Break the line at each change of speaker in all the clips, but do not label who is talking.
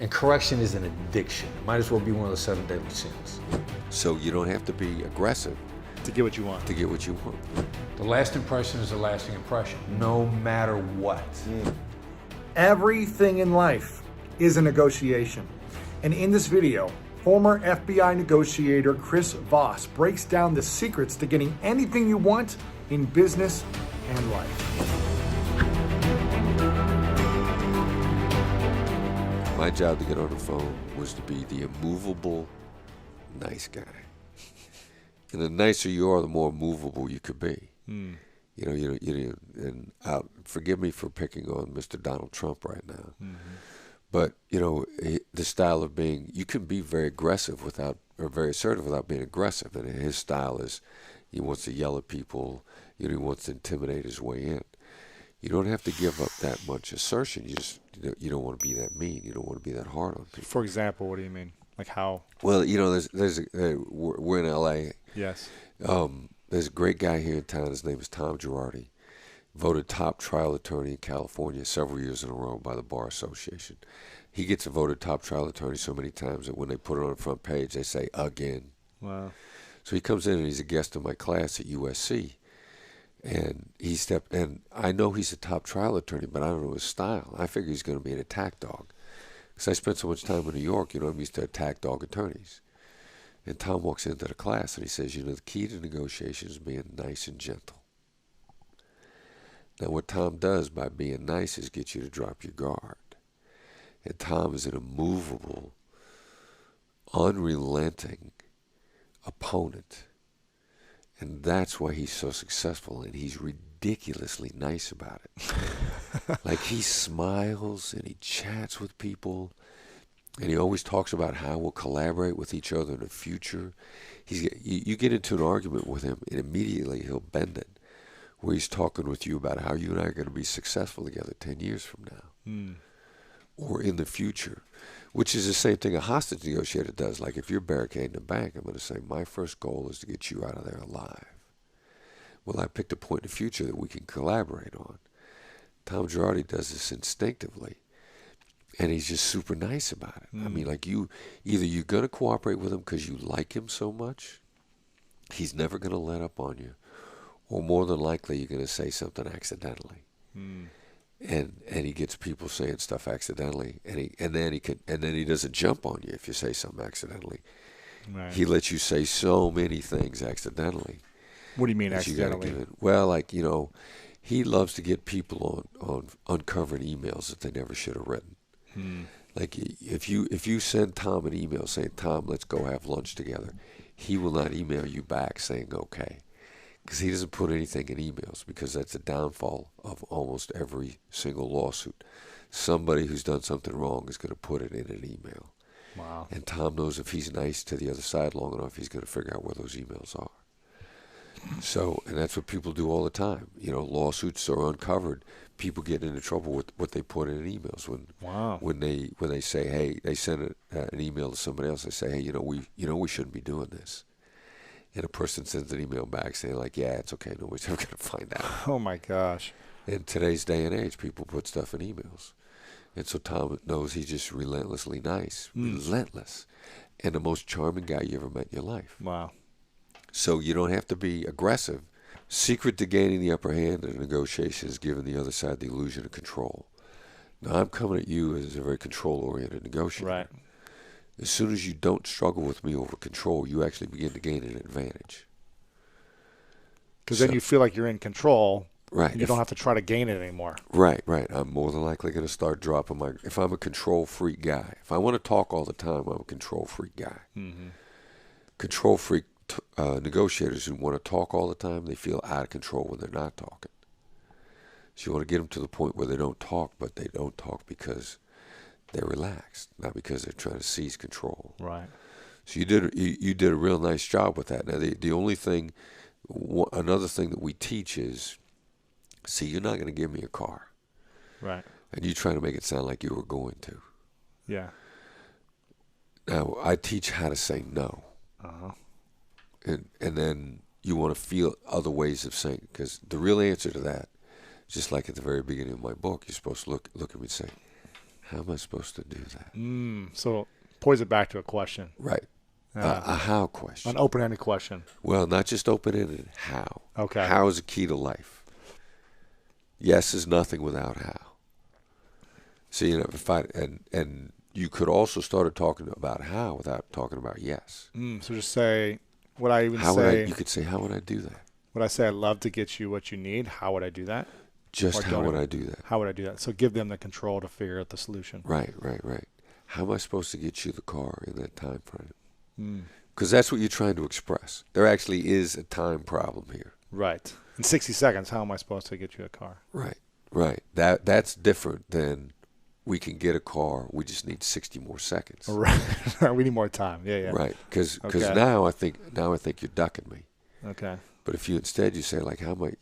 And correction is an addiction. It might as well be one of the 7 deadly sins.
So you don't have to be aggressive
To get what you want.
to get what you want.
The last impression is a lasting impression, no matter what.
Everything in life is a negotiation. And in this video, former FBI negotiator Chriss Voss breaks down the secrets to getting anything you want in business and life.
My job to get on the phone was to be the immovable nice guy. And the nicer you are, the more movable you could be. You know, and forgive me for picking on Mr. Donald Trump right now. But, you know, the style of being, you can be very aggressive or very assertive without being aggressive. And his style is, he wants to yell at people, you know, he wants to intimidate his way in. You don't have to give up that much assertion. You don't want to be that mean. You don't want to be that hard on people.
For example, what do you mean? Like how?
Well, you know, we're in L.A.
Yes.
There's a great guy here in town. His name is Tom Girardi. Voted top trial attorney in California several years in a row by the Bar Association. He gets voted top trial attorney so many times that when they put it on the front page, they say, again.
Wow.
So he comes in and he's a guest in my class at USC. And and I know he's a top trial attorney, but I don't know his style. I figure he's going to be an attack dog. Because I spent so much time in New York, you know, I'm used to attack dog attorneys. And Tom walks into the class and he says, you know, the key to negotiation is being nice and gentle. Now, what Tom does by being nice is get you to drop your guard. And Tom is an immovable, unrelenting opponent. And that's why he's so successful, and he's ridiculously nice about it. Like, he smiles and he chats with people, and he always talks about how we'll collaborate with each other in the future. You get into an argument with him, and immediately he'll bend it, where he's talking with you about how you and I are going to be successful together 10 years from now, or in the future, which is the same thing a hostage negotiator does. Like, if you're barricading a bank, I'm going to say, my first goal is to get you out of there alive. Well, I picked a point in the future that we can collaborate on. Tom Girardi does this instinctively, and he's just super nice about it. I mean, like, either you're going to cooperate with him because you like him so much, he's never going to let up on you, or more than likely you're going to say something accidentally. And he gets people saying stuff accidentally, and then he doesn't jump on you if you say something accidentally.
Right.
He lets you say so many things accidentally.
What do you mean
that you gotta
accidentally?
give it. Well, like, you know, he loves to get people on uncovering emails that they never should have written. Like, if you send Tom an email saying, Tom, let's go have lunch together, he will not email you back saying okay. Because he doesn't put anything in emails, because that's the downfall of almost every single lawsuit. Somebody who's done something wrong is going to put it in an email.
Wow.
And Tom knows if he's nice to the other side long enough, he's going to figure out where those emails are. So, and that's what people do all the time. You know, lawsuits are uncovered. People get into trouble with what they put in emails. When they say, hey, they send an email to somebody else. They say, hey, we shouldn't be doing this. And a person sends an email back saying, like, yeah, it's okay, nobody's ever going to find out.
Oh, my gosh.
In today's day and age, people put stuff in emails. And so Tom knows he's just relentlessly nice, relentless, and the most charming guy you ever met in your life.
Wow.
So you don't have to be aggressive. Secret to gaining the upper hand in a negotiation is giving the other side the illusion of control. Now, I'm coming at you as a very control-oriented negotiator.
Right.
As soon as you don't struggle with me over control, you actually begin to gain an advantage.
Because then you feel like you're in control.
Right.
And you don't have to try to gain it anymore.
Right. I'm more than likely going to start dropping if I'm a control freak guy. If I want to talk all the time, I'm a control freak guy. Control freak negotiators who want to talk all the time, they feel out of control when they're not talking. So you want to get them to the point where they don't talk, but they don't talk because they're relaxed, not because they're trying to seize control.
Right.
So you did a real nice job with that. Now, the only thing, another thing that we teach is, see, you're not going to give me a car.
Right.
And you try to make it sound like you were going to.
Yeah.
Now, I teach how to say no. And then you want to feel other ways of saying it, because the real answer to that, just like at the very beginning of my book, you're supposed to look at me and say, How am I supposed to do that?
So poise it back to a question.
Right. A how question.
An open-ended question.
Well, not just open-ended. How.
Okay.
How is the key to life. Yes is nothing without how. See, if and you could also start talking about how without talking about yes.
So just say, would I even
How
say?
you could say, how would I do that?
Would I say I'd love to get you what you need? How would I do that?
Just
Or
how
don't
would
even-
I do that?
How would I do that? So give them the control to figure out the solution.
Right. How am I supposed to get you the car in that time frame? Because that's what you're trying to express. There actually is a time problem here.
Right. In 60 seconds, how am I supposed to get you a car?
Right. That's different than we can get a car. We just need 60 more seconds.
Right. We need more time. Yeah.
Right. Because
Okay.
now I think you're ducking me.
Okay.
But if you instead you say like, how am I,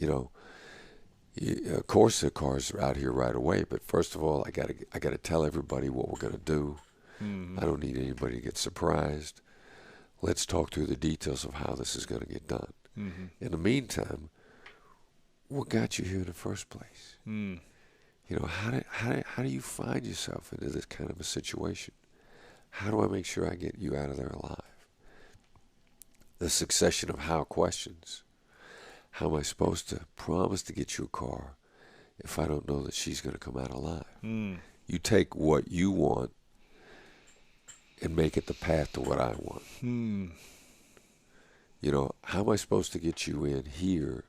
of course the cars are out here right away. But first of all, I gotta tell everybody what we're gonna do. I don't need anybody to get surprised. Let's talk through the details of how this is gonna get done. In the meantime, what got you here in the first place? How do you find yourself into this kind of a situation? How do I make sure I get you out of there alive? The succession of how questions. How am I supposed to promise to get you a car if I don't know that she's going to come out alive? You take what you want and make it the path to what I want. How am I supposed to get you in here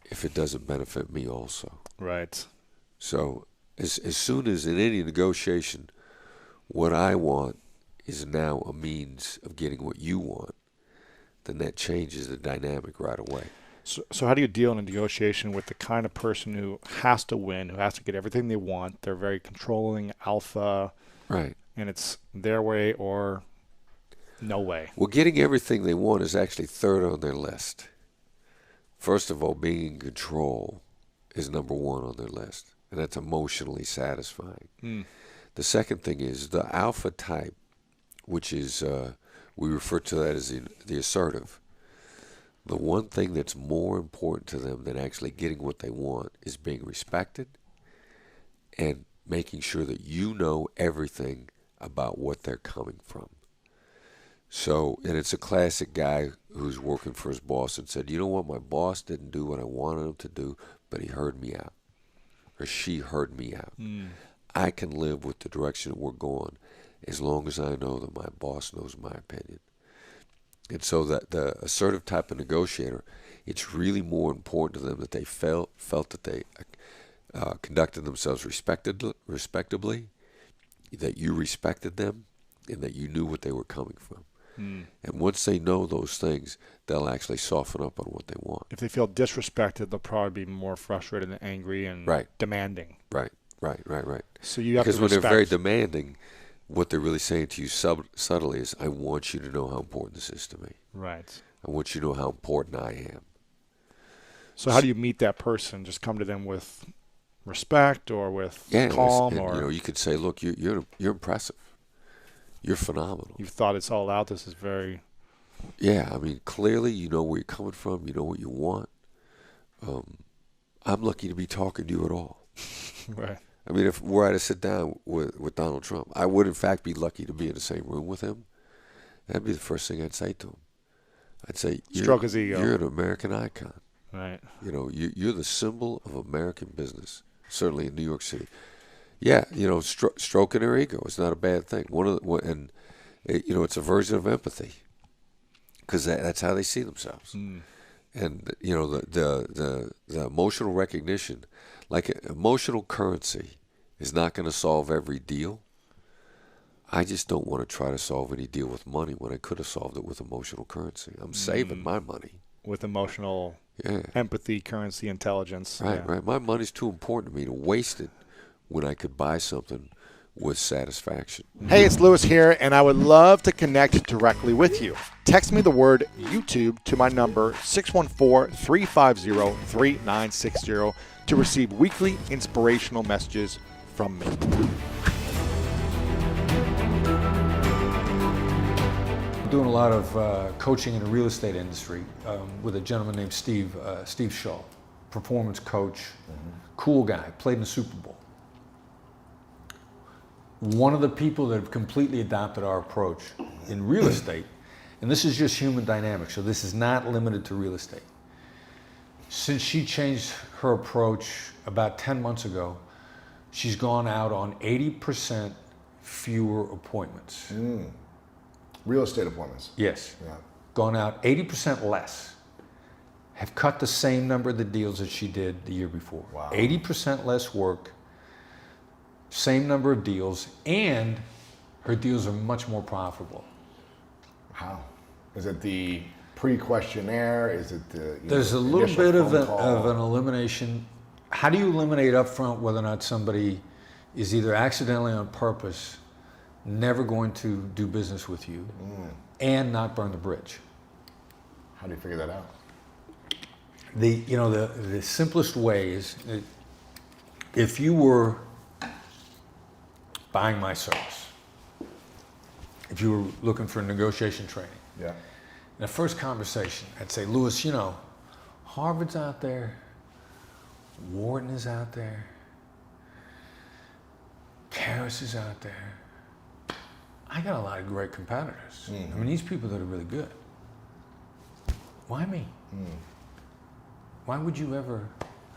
if it doesn't benefit me also?
Right.
So as soon as in any negotiation, what I want is now a means of getting what you want, then that changes the dynamic right away.
So how do you deal in a negotiation with the kind of person who has to win, who has to get everything they want? They're very controlling, alpha,
Right.
and it's their way or no way.
Well, getting everything they want is actually third on their list. First of all, being in control is number one on their list, and that's emotionally satisfying. The second thing is the alpha type, which is, we refer to that as the assertive. The one thing that's more important to them than actually getting what they want is being respected and making sure that you know everything about what they're coming from. So, and it's a classic guy who's working for his boss and said, you know what, my boss didn't do what I wanted him to do, but he heard me out. Or she heard me out. I can live with the direction that we're going as long as I know that my boss knows my opinion. And so that the assertive type of negotiator, it's really more important to them that they felt that they conducted themselves respectably, that you respected them, and that you knew what they were coming from. And once they know those things, they'll actually soften up on what they want.
If they feel disrespected, they'll probably be more frustrated and angry and demanding.
Right.
So you have
Because
to
when
respect.
they're very demanding, what they're really saying to you subtly is, I want you to know how important this is to me.
Right.
I want you to know how important I am.
So how do you meet that person? Just come to them with respect or with calm, or
you could say, look, you're impressive. You're phenomenal.
you've thought it's all out. This is very
Yeah, I mean, clearly you know where you're coming from. You know what you want. I'm lucky to be talking to you at all.
right.
I mean, if were I to sit down with Donald Trump, I would in fact be lucky to be in the same room with him. That'd be the first thing I'd say to him. I'd say,
Stroke his ego.
You're an American icon.
Right.
You're the symbol of American business, certainly in New York City. Yeah, stroking their ego is not a bad thing. It's a version of empathy, because that's how they see themselves. And the emotional recognition, like emotional currency, is not going to solve every deal. I just don't want to try to solve any deal with money when I could have solved it with emotional currency. I'm saving my money.
With emotional empathy, currency, intelligence.
Right. My money's too important to me to waste it when I could buy something with satisfaction.
Hey, it's Lewis here, and I would love to connect directly with you. Text me the word YouTube to my number 614-350-3960 to receive weekly inspirational messages from me.
I'm doing a lot of coaching in the real estate industry with a gentleman named Steve Shaw, performance coach, cool guy, played in the Super Bowl. one of the people that have completely adopted our approach in real estate, and this is just human dynamics, so this is not limited to real estate. Since she changed her approach about 10 months ago, she's gone out on 80% fewer appointments.
Real estate appointments.
Yes.
Yeah.
Gone out 80% less. Have cut the same number of the deals that she did the year before.
Wow.
80% less work, same number of deals, and her deals are much more profitable.
How? Is it the pre-questionnaire? Is it the
There's a little
initial
bit of
phone call?
an elimination. How do you eliminate upfront whether or not somebody is either accidentally on purpose never going to do business with you and not burn the bridge?
How do you figure that out?
The simplest way is if you were buying my service, if you were looking for negotiation training,
Yeah.
in the first conversation, I'd say, Lewis, Harvard's out there, Wharton is out there, Karras is out there. I got a lot of great competitors. I mean, these people that are really good. Why me? Why would you ever?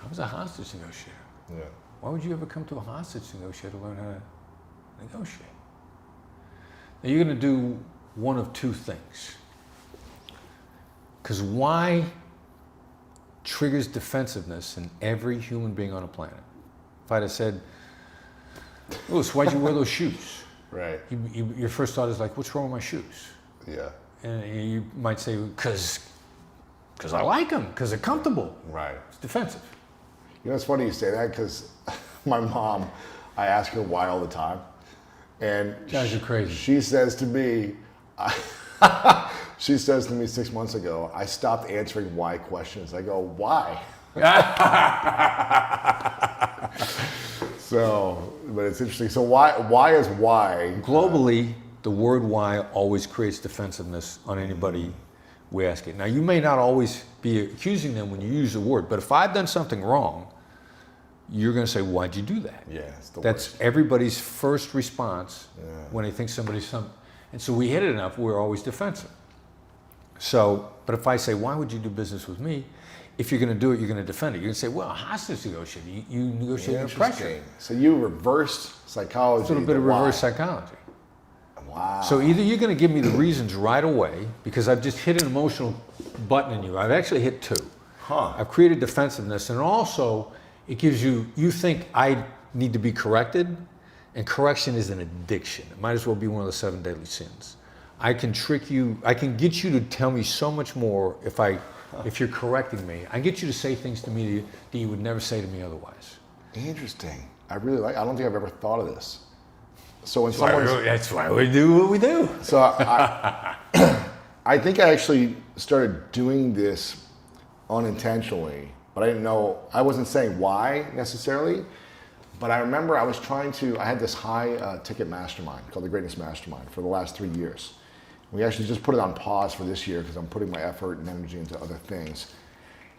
I was a hostage negotiator.
Yeah.
Why would you ever come to a hostage negotiator to learn how to negotiate? Now you're going to do one of two things. Because why triggers defensiveness in every human being on the planet? If I'd have said, Lewis, why'd you wear those shoes?
Right.
Your first thought is like, what's wrong with my shoes?
Yeah.
And you might say, because I like them, because they're comfortable.
Right.
It's defensive.
You know, it's funny you say that because my mom, I ask her why all the time. And
Guys are crazy.
She says to me, she says to me 6 months ago, I stopped answering why questions. I go, why? So, but it's interesting. So why is why?
Globally, the word why always creates defensiveness on anybody we ask it. Now, you may not always be accusing them when you use the word, but if I've done something wrong, you're going to say, why'd you do that?
Yeah, it's the
That's
worst.
everybody's first response when they think somebody's some. And so we hit it enough, we're always defensive. So, but if I say, why would you do business with me? If you're going to do it, you're going to defend it. You're going to say, well, hostage negotiator, you negotiate under pressure.
Interesting. So you reversed psychology.
It's a little bit of reverse psychology.
Wow.
So either you're going to give me the reasons right away, because I've just hit an emotional button in you. I've actually hit two. I've created defensiveness, and also it gives you think I need to be corrected, and correction is an addiction. It might as well be one of the 7 deadly sins. I can trick you. I can get you to tell me so much more if you're correcting me. I can get you to say things to me that you would never say to me otherwise.
Interesting. I don't think I've ever thought of this. So when
That's why we do what we do.
So I think I actually started doing this unintentionally, but I didn't know, I wasn't saying why necessarily, but I remember I had this high ticket mastermind called the Greatness Mastermind for the last 3 years. We actually just put it on pause for this year because I'm putting my effort and energy into other things.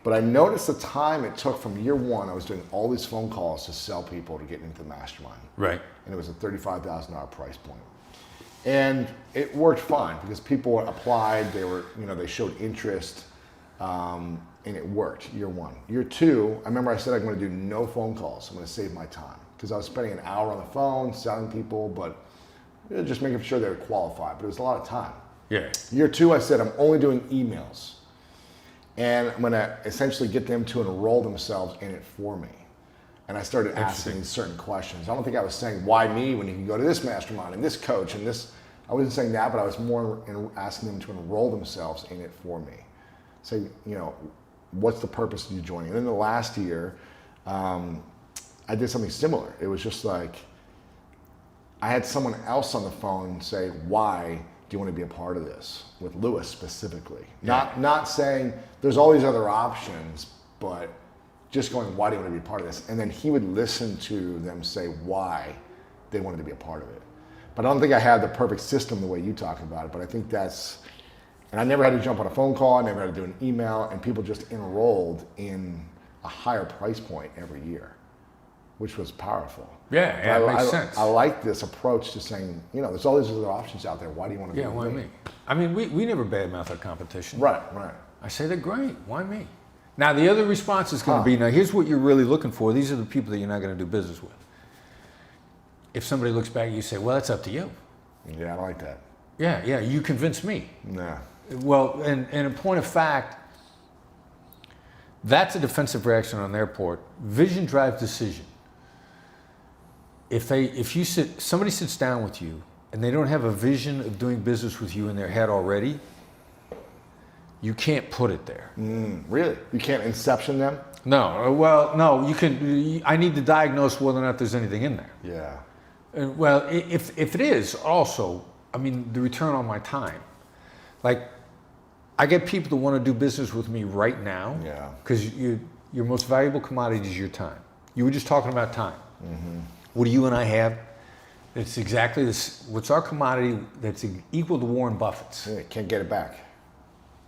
But I noticed the time it took from year one, I was doing all these phone calls to sell people to get into the mastermind.
Right.
And it was a $35,000 price point. And it worked fine because people applied, they showed interest, and it worked, year one. Year two, I remember I said I'm gonna do no phone calls. I'm gonna save my time. Because I was spending an hour on the phone selling people, but just making sure they were qualified, but it was a lot of time.
Yeah.
Year two, I said I'm only doing emails. And I'm gonna essentially get them to enroll themselves in it for me. And I started asking certain questions. I don't think I was saying, why me when you can go to this mastermind and this coach and this. I wasn't saying that, but I was more asking them to enroll themselves in it for me. Say, what's the purpose of you joining? And then the last year, I did something similar. It was just like, I had someone else on the phone say, why do you want to be a part of this? With Lewis specifically.
Yeah.
Not saying there's all these other options, but just going, why do you want to be a part of this? And then he would listen to them say why they wanted to be a part of it. But I don't think I had the perfect system the way you talk about it, but I think and I never had to jump on a phone call, I never had to do an email, and people just enrolled in a higher price point every year. which was powerful.
Yeah, it makes sense.
I like this approach to saying, you know, there's all these other options out there. Why do you want to be with me?
I mean, we never badmouth our competition.
Right.
I say they're great. Why me? Now, the other response is going to be, now, here's what you're really looking for. These are the people that you're not going to do business with. If somebody looks back, you say, well, it's up to you.
Yeah, I like that.
Yeah, you convinced me.
Yeah.
Well, and in point of fact, that's a defensive reaction on their part. Vision drives decision. Somebody sits down with you and they don't have a vision of doing business with you in their head already, you can't put it there.
Really? You can't inception them?
No. Well, no. You can. I need to diagnose whether or not there's anything in there.
Yeah.
Well, if it is, also, I mean, the return on my time. Like, I get people that want to do business with me right now.
Yeah.
Because your most valuable commodity is your time. You were just talking about time. What do you and I have? It's exactly this. What's our commodity that's equal to Warren Buffett's?
Yeah, can't get it back.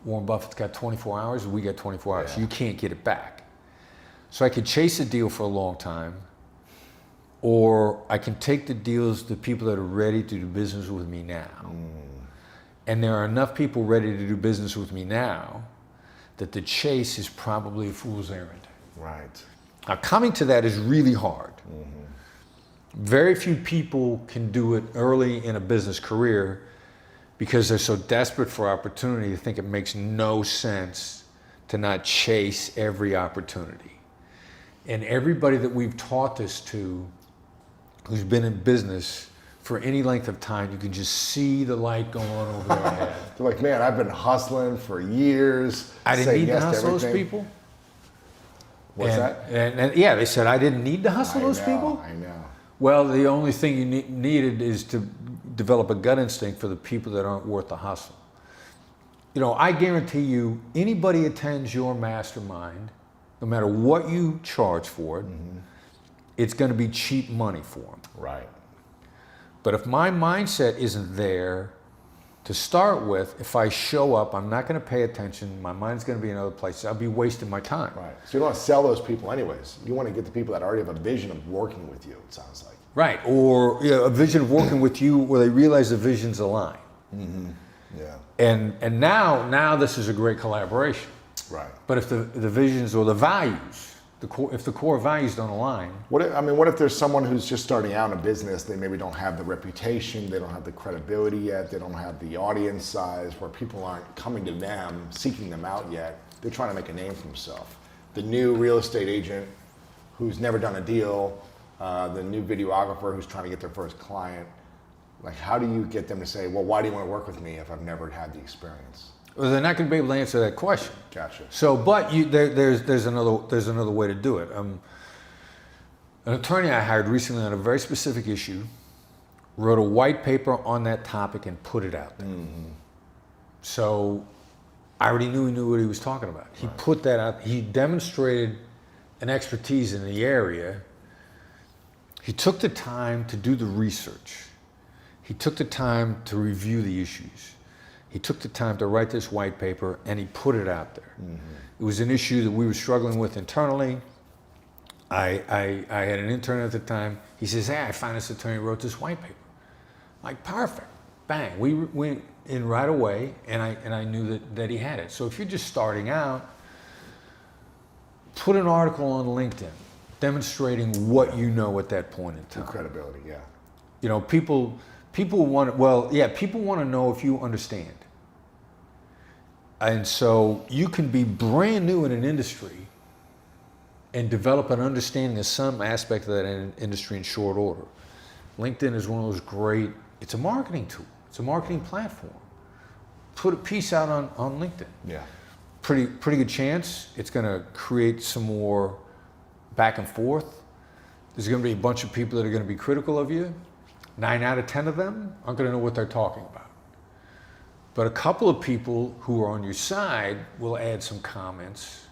Warren Buffett's got 24 hours, we got 24 hours.
Yeah.
You can't get it back. So I could chase a deal for a long time, or I can take the deals to people that are ready to do business with me now. And there are enough people ready to do business with me now that the chase is probably a fool's errand.
Right.
Now, coming to that is really hard. Very few people can do it early in a business career because they're so desperate for opportunity. They think it makes no sense to not chase every opportunity. And everybody that we've taught this to, who's been in business for any length of time, you can just see the light going on over their head.
They're like, man, I've been hustling for years.
I didn't
saying
need to
yes
hustle those
everything.
people.
What's that?
And yeah, they said I didn't need to hustle those people.
I know.
Well, the only thing you needed is to develop a gut instinct for the people that aren't worth the hustle. You know, I guarantee you, anybody attends your mastermind, no matter what you charge for it, it's going to be cheap money for them.
Right.
But if my mindset isn't there to start with, if I show up, I'm not going to pay attention, my mind's going to be in other places, I'll be wasting my time.
Right. So you don't want to sell those people anyways. You want to get the people that already have a vision of working with you, it sounds like.
Right, or a vision of working with you where they realize the visions align.
Yeah.
And now this is a great collaboration.
Right.
But if the visions or the values, if the core values don't align.
What if there's someone who's just starting out in a business, they maybe don't have the reputation, they don't have the credibility yet, they don't have the audience size where people aren't coming to them, seeking them out yet. They're trying to make a name for themselves. The new real estate agent who's never done a deal, the new videographer who's trying to get their first client. Like, how do you get them to say, well, why do you want to work with me if I've never had the experience?
Well, they're not going to be able to answer that question.
Gotcha.
So, but there's another way to do it. An attorney I hired recently on a very specific issue wrote a white paper on that topic and put it out there. So I already knew he knew what he was talking about. He put that out. He demonstrated an expertise in the area. He took the time to do the research. He took the time to review the issues. He took the time to write this white paper and he put it out there. It was an issue that we were struggling with internally. I had an intern at the time. He says, hey, I found this attorney wrote this white paper. I'm like, perfect, bang. We went in right away and I knew that he had it. So if you're just starting out, put an article on LinkedIn demonstrating what you know at that point in time.
The credibility, yeah.
You know, people want to know if you understand. And so you can be brand new in an industry and develop an understanding of some aspect of that industry in short order. LinkedIn is one of those great, it's a marketing tool. It's a marketing platform. Put a piece out on LinkedIn.
Yeah.
Pretty good chance it's going to create some more back and forth. There's going to be a bunch of people that are going to be critical of you. 9 out of 10 of them aren't going to know what they're talking about. But a couple of people who are on your side will add some comments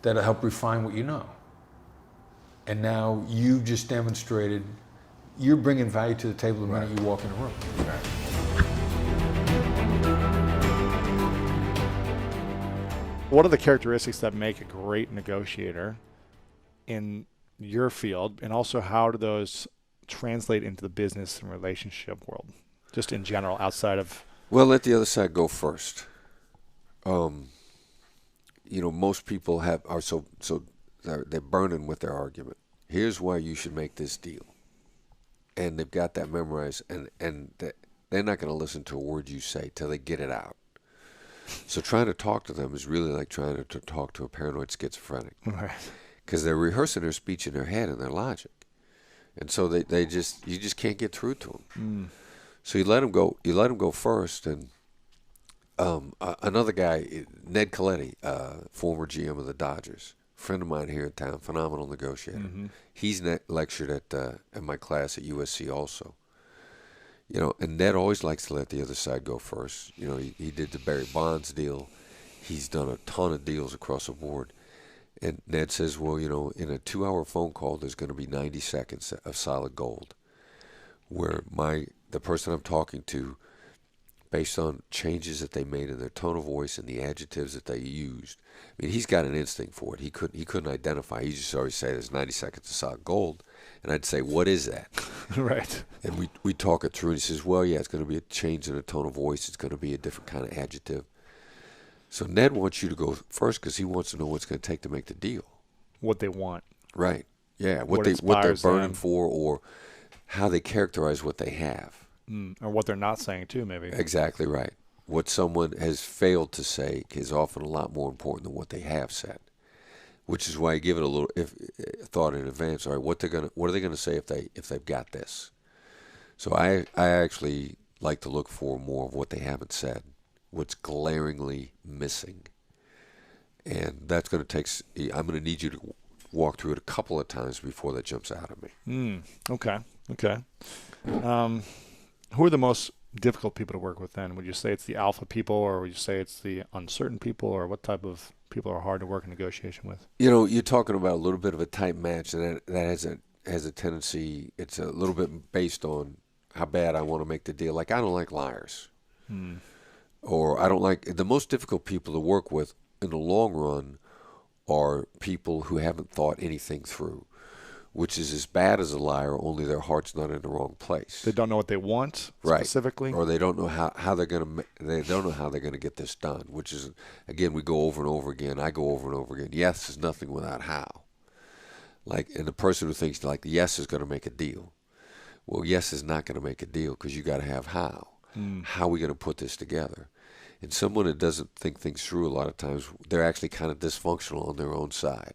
that'll help refine what you know. And now you've just demonstrated you're bringing value to the table the minute you walk in the room.
Right.
What are the characteristics that make a great negotiator in your field, and also how do those translate into the business and relationship world, just in general, outside of?
Well, let the other side go first. Most people they're burning with their argument. Here's why you should make this deal, and they've got that memorized, and they're not going to listen to a word you say till they get it out. So trying to talk to them is really like trying to talk to a paranoid schizophrenic,
Right.
because they're rehearsing their speech in their head and their logic, and so you just can't get through to them. So you let them go. You let them go first, and another guy, Ned Colletti, former GM of the Dodgers, friend of mine here in town, phenomenal negotiator. He's lectured at my class at USC also. And Ned always likes to let the other side go first. He did the Barry Bonds deal. He's done a ton of deals across the board. And Ned says, well, in a 2-hour phone call, there's going to be 90 seconds of solid gold, where the person I'm talking to, based on changes that they made in their tone of voice and the adjectives that they used, I mean, he's got an instinct for it. He couldn't identify. He just always say there's 90 seconds of solid gold, and I'd say, what is that?
Right.
And we talk it through, and he says, well, yeah, it's going to be a change in the tone of voice. It's going to be a different kind of adjective. So Ned wants you to go first because he wants to know what's going to take to make the deal.
What they want.
Right. Yeah.
What
What they're burning
them.
for, or how they characterize what they have.
Or what they're not saying too, maybe.
Exactly right. What someone has failed to say is often a lot more important than what they have said, which is why I give it a little thought in advance. All right, what are they gonna say if they've got this? So I actually like to look for more of what they haven't said, what's glaringly missing, and that's going to take. I'm going to need you to walk through it a couple of times before that jumps out at me.
Okay. Who are the most difficult people to work with then? Would you say it's the alpha people, or would you say it's the uncertain people, or what type of people are hard to work in negotiation with?
You're talking about a little bit of a tight match, and that has a tendency. It's a little bit based on how bad I want to make the deal. Like, I don't like liars, or I don't like the most difficult people to work with in the long run are people who haven't thought anything through, which is as bad as a liar, only their heart's not in the wrong place.
They don't know what they want specifically,
or they don't know how they're gonna get this done. Which is, again, we go over and over again. I go over and over again. Yes is nothing without how. And the person who thinks like yes is going to make a deal. Well, yes is not going to make a deal because you got to have how. How are we going to put this together? And someone that doesn't think things through, a lot of times, they're actually kind of dysfunctional on their own side.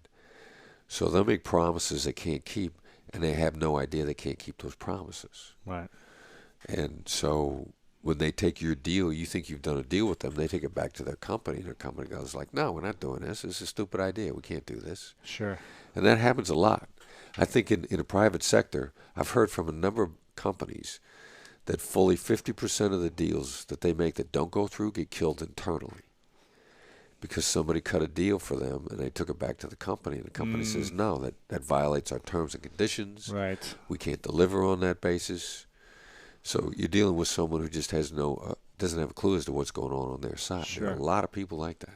So they'll make promises they can't keep, and they have no idea they can't keep those promises.
Right.
And so when they take your deal, you think you've done a deal with them, they take it back to their company, and their company goes like, no, we're not doing this. This is a stupid idea. We can't do this.
Sure.
And that happens a lot. I think in the private sector, I've heard from a number of companies that fully 50% of the deals that they make that don't go through get killed internally because somebody cut a deal for them and they took it back to the company, and the company says, no, that violates our terms and conditions.
Right.
We can't deliver on that basis. So you're dealing with someone who just has doesn't have a clue as to what's going on their side.
Sure.
There are a lot of people like that.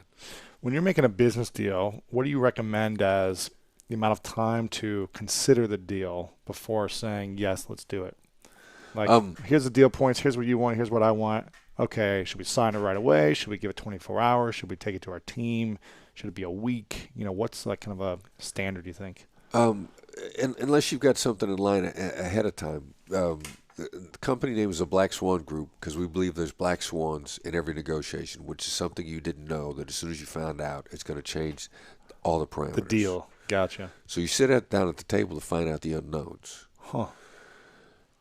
When you're making a business deal, what do you recommend as the amount of time to consider the deal before saying, yes, let's do it? Like, here's the deal points. Here's what you want. Here's what I want. Okay, should we sign it right away? Should we give it 24 hours? Should we take it to our team? Should it be a week? What's like kind of a standard, you think?
Unless you've got something in line ahead of time. The company name is the Black Swan Group because we believe there's black swans in every negotiation, which is something you didn't know, that as soon as you found out, it's going to change all the parameters.
The deal. Gotcha.
So you sit down at the table to find out the unknowns.
Huh.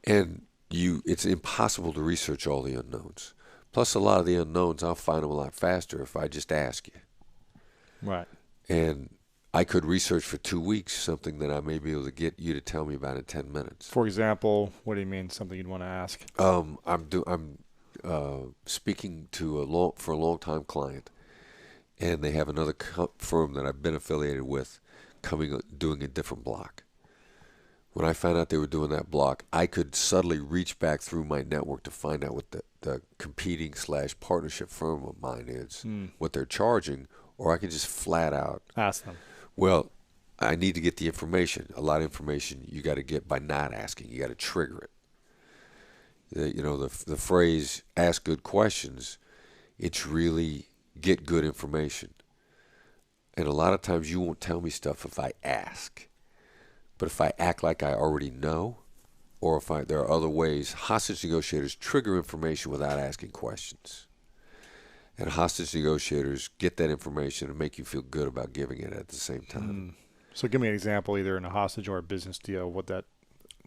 And it's impossible to research all the unknowns. Plus, a lot of the unknowns, I'll find them a lot faster if I just ask you.
Right.
And I could research for 2 weeks something that I may be able to get you to tell me about in 10 minutes.
For example, what do you mean, something you'd want to ask?
I'm speaking to for a long-time client, and they have another firm that I've been affiliated with doing a different block. When I found out they were doing that block, I could subtly reach back through my network to find out what the competing / partnership firm of mine is, what they're charging, or I could just flat out
ask them.
Well, I need to get the information. A lot of information you got to get by not asking. You got to trigger it. The phrase "ask good questions," it's really get good information. And a lot of times you won't tell me stuff if I ask. But if I act like I already know, or if there are other ways, hostage negotiators trigger information without asking questions. And hostage negotiators get that information and make you feel good about giving it at the same time.
So give me an example, either in a hostage or a business deal, what that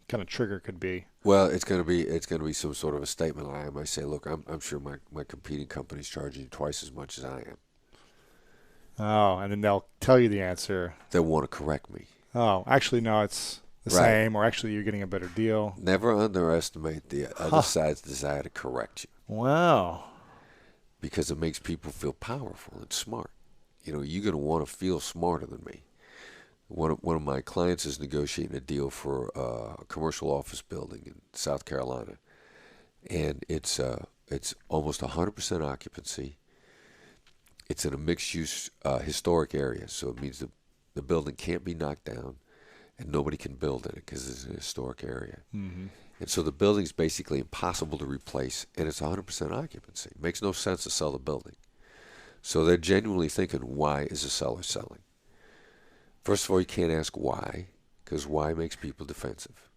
kind of trigger could be.
Well, it's going to be some sort of a statement. I might say, look, I'm sure my competing company's charging you twice as much as I am.
Oh, and then they'll tell you the answer.
They'll want to correct me.
Oh, actually, no, it's the same, or actually you're getting a better deal.
Never underestimate the other side's desire to correct you.
Wow.
Because it makes people feel powerful and smart. You're going to want to feel smarter than me. One of my clients is negotiating a deal for a commercial office building in South Carolina, and it's almost 100% occupancy. It's in a mixed-use historic area, so it means the building can't be knocked down, and nobody can build in it because it's an historic area. Mm-hmm. And so the building's basically impossible to replace, and it's 100% occupancy. It makes no sense to sell the building. So they're genuinely thinking, why is the seller selling? First of all, you can't ask why, because why makes people defensive.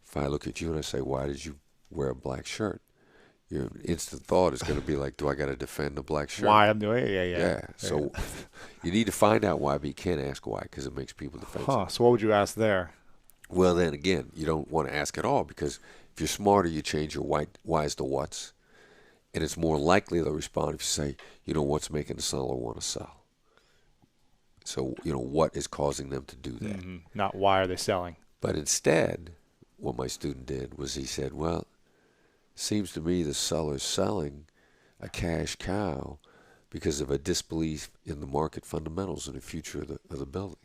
If I look at you and I say, why did you wear a black shirt? Your instant thought is going to be like, do I got to defend the black shirt?
Why I'm doing it? Yeah.
So you need to find out why, but you can't ask why because it makes people defensive.
So what would you ask there?
Well, then again, you don't want to ask at all because if you're smarter, you change your whys to whats. And it's more likely they'll respond if you say, what's making the seller want to sell? So, what is causing them to do that?
Mm-hmm. Not why are they selling?
But instead, what my student did was he said, well, seems to me the seller's selling a cash cow because of a disbelief in the market fundamentals and the future of the building.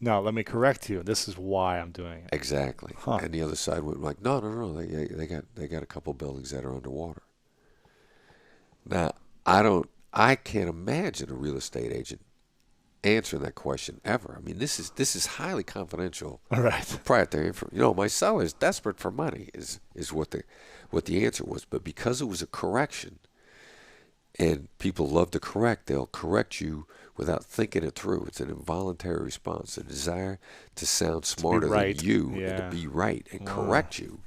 No, let me correct you. This is why I'm doing it.
Exactly. And the other side went like, no. They got a couple buildings that are underwater. Now, I can't imagine a real estate agent answering that question ever. I mean, this is highly confidential.
Right.
Proprietary information. My seller is desperate for money is what the answer was. But because it was a correction, and people love to correct, they'll correct you without thinking it through. It's an involuntary response, a desire to sound smarter than you and to be right and correct you,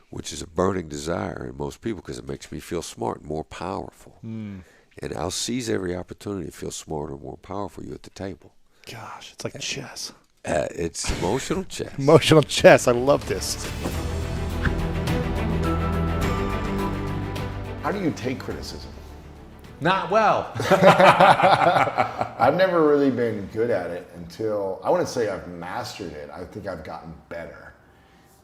which is a burning desire in most people because it makes me feel smart and more powerful. And I'll seize every opportunity to feel smarter and more powerful you at the table.
Gosh, it's like chess.
It's emotional chess.
Emotional chess. I love this.
How do you take criticism?
Not well.
I've never really been good at it until, I wouldn't say I've mastered it. I think I've gotten better.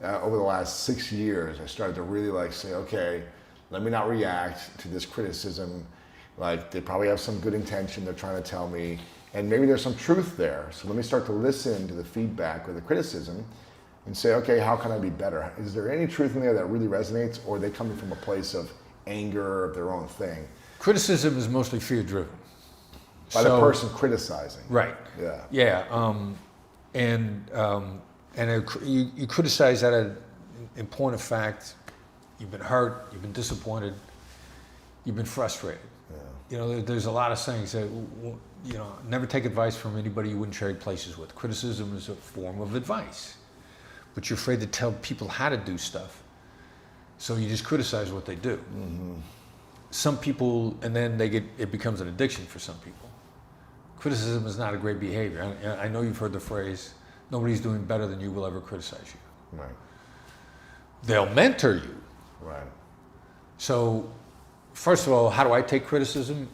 Over the last 6 years, I started to really say, okay, let me not react to this criticism. They probably have some good intention they're trying to tell me, and maybe there's some truth there. So let me start to listen to the feedback or the criticism and say, okay, how can I be better? Is there any truth in there that really resonates, or are they coming from a place of anger of their own thing?
Criticism is mostly fear-driven.
By the person criticizing.
Right.
Yeah.
Yeah. You criticize that in point of fact, you've been hurt, you've been disappointed, you've been frustrated. Yeah. There's a lot of sayings that, never take advice from anybody you wouldn't trade places with. Criticism is a form of advice, but you're afraid to tell people how to do stuff. So you just criticize what they do. Mm-hmm. Some people, and then it becomes an addiction for some people. Criticism is not a great behavior. I know you've heard the phrase, nobody's doing better than you will ever criticize you.
Right.
They'll mentor you.
Right.
So, first of all, how do I take criticism?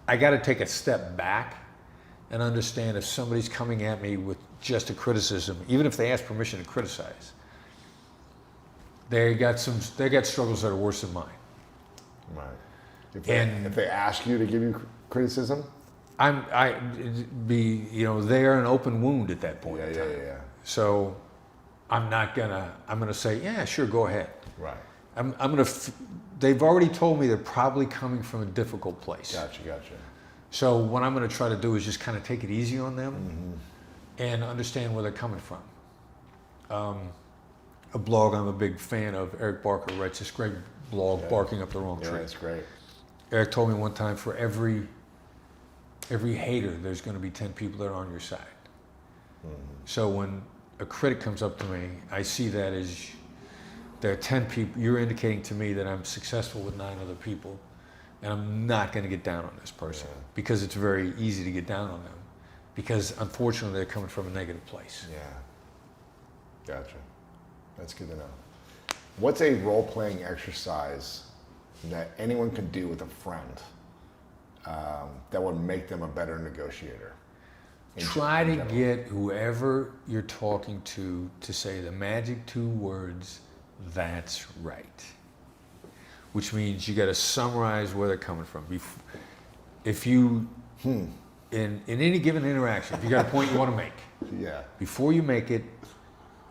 I got to take a step back and understand if somebody's coming at me with just a criticism, even if they ask permission to criticize, they got struggles that are worse than mine.
Right. If they ask you to give you criticism,
they're an open wound at that point in time.
Yeah.
So I'm gonna say, yeah, sure, go ahead.
Right.
They've already told me they're probably coming from a difficult place.
Gotcha.
So what I'm going to try to do is just kind of take it easy on them and understand where they're coming from. A blog I'm a big fan of, Eric Barker writes this great blog, Barking Up the Wrong Tree.
Yeah, that's great.
Eric told me one time, for every hater, there's going to be 10 people that are on your side. So when a critic comes up to me, I see that as there are 10 people. You're indicating to me that I'm successful with 9 other people, and I'm not going to get down on this person because it's very easy to get down on them because unfortunately they're coming from a negative place.
Yeah. Gotcha. That's good to know. What's a role-playing exercise that anyone could do with a friend that would make them a better negotiator?
Try to get whoever you're talking to say the magic 2 words, "That's right." Which means you got to summarize where they're coming from. If you, in any given interaction, if you got a point you want to make, before you make it,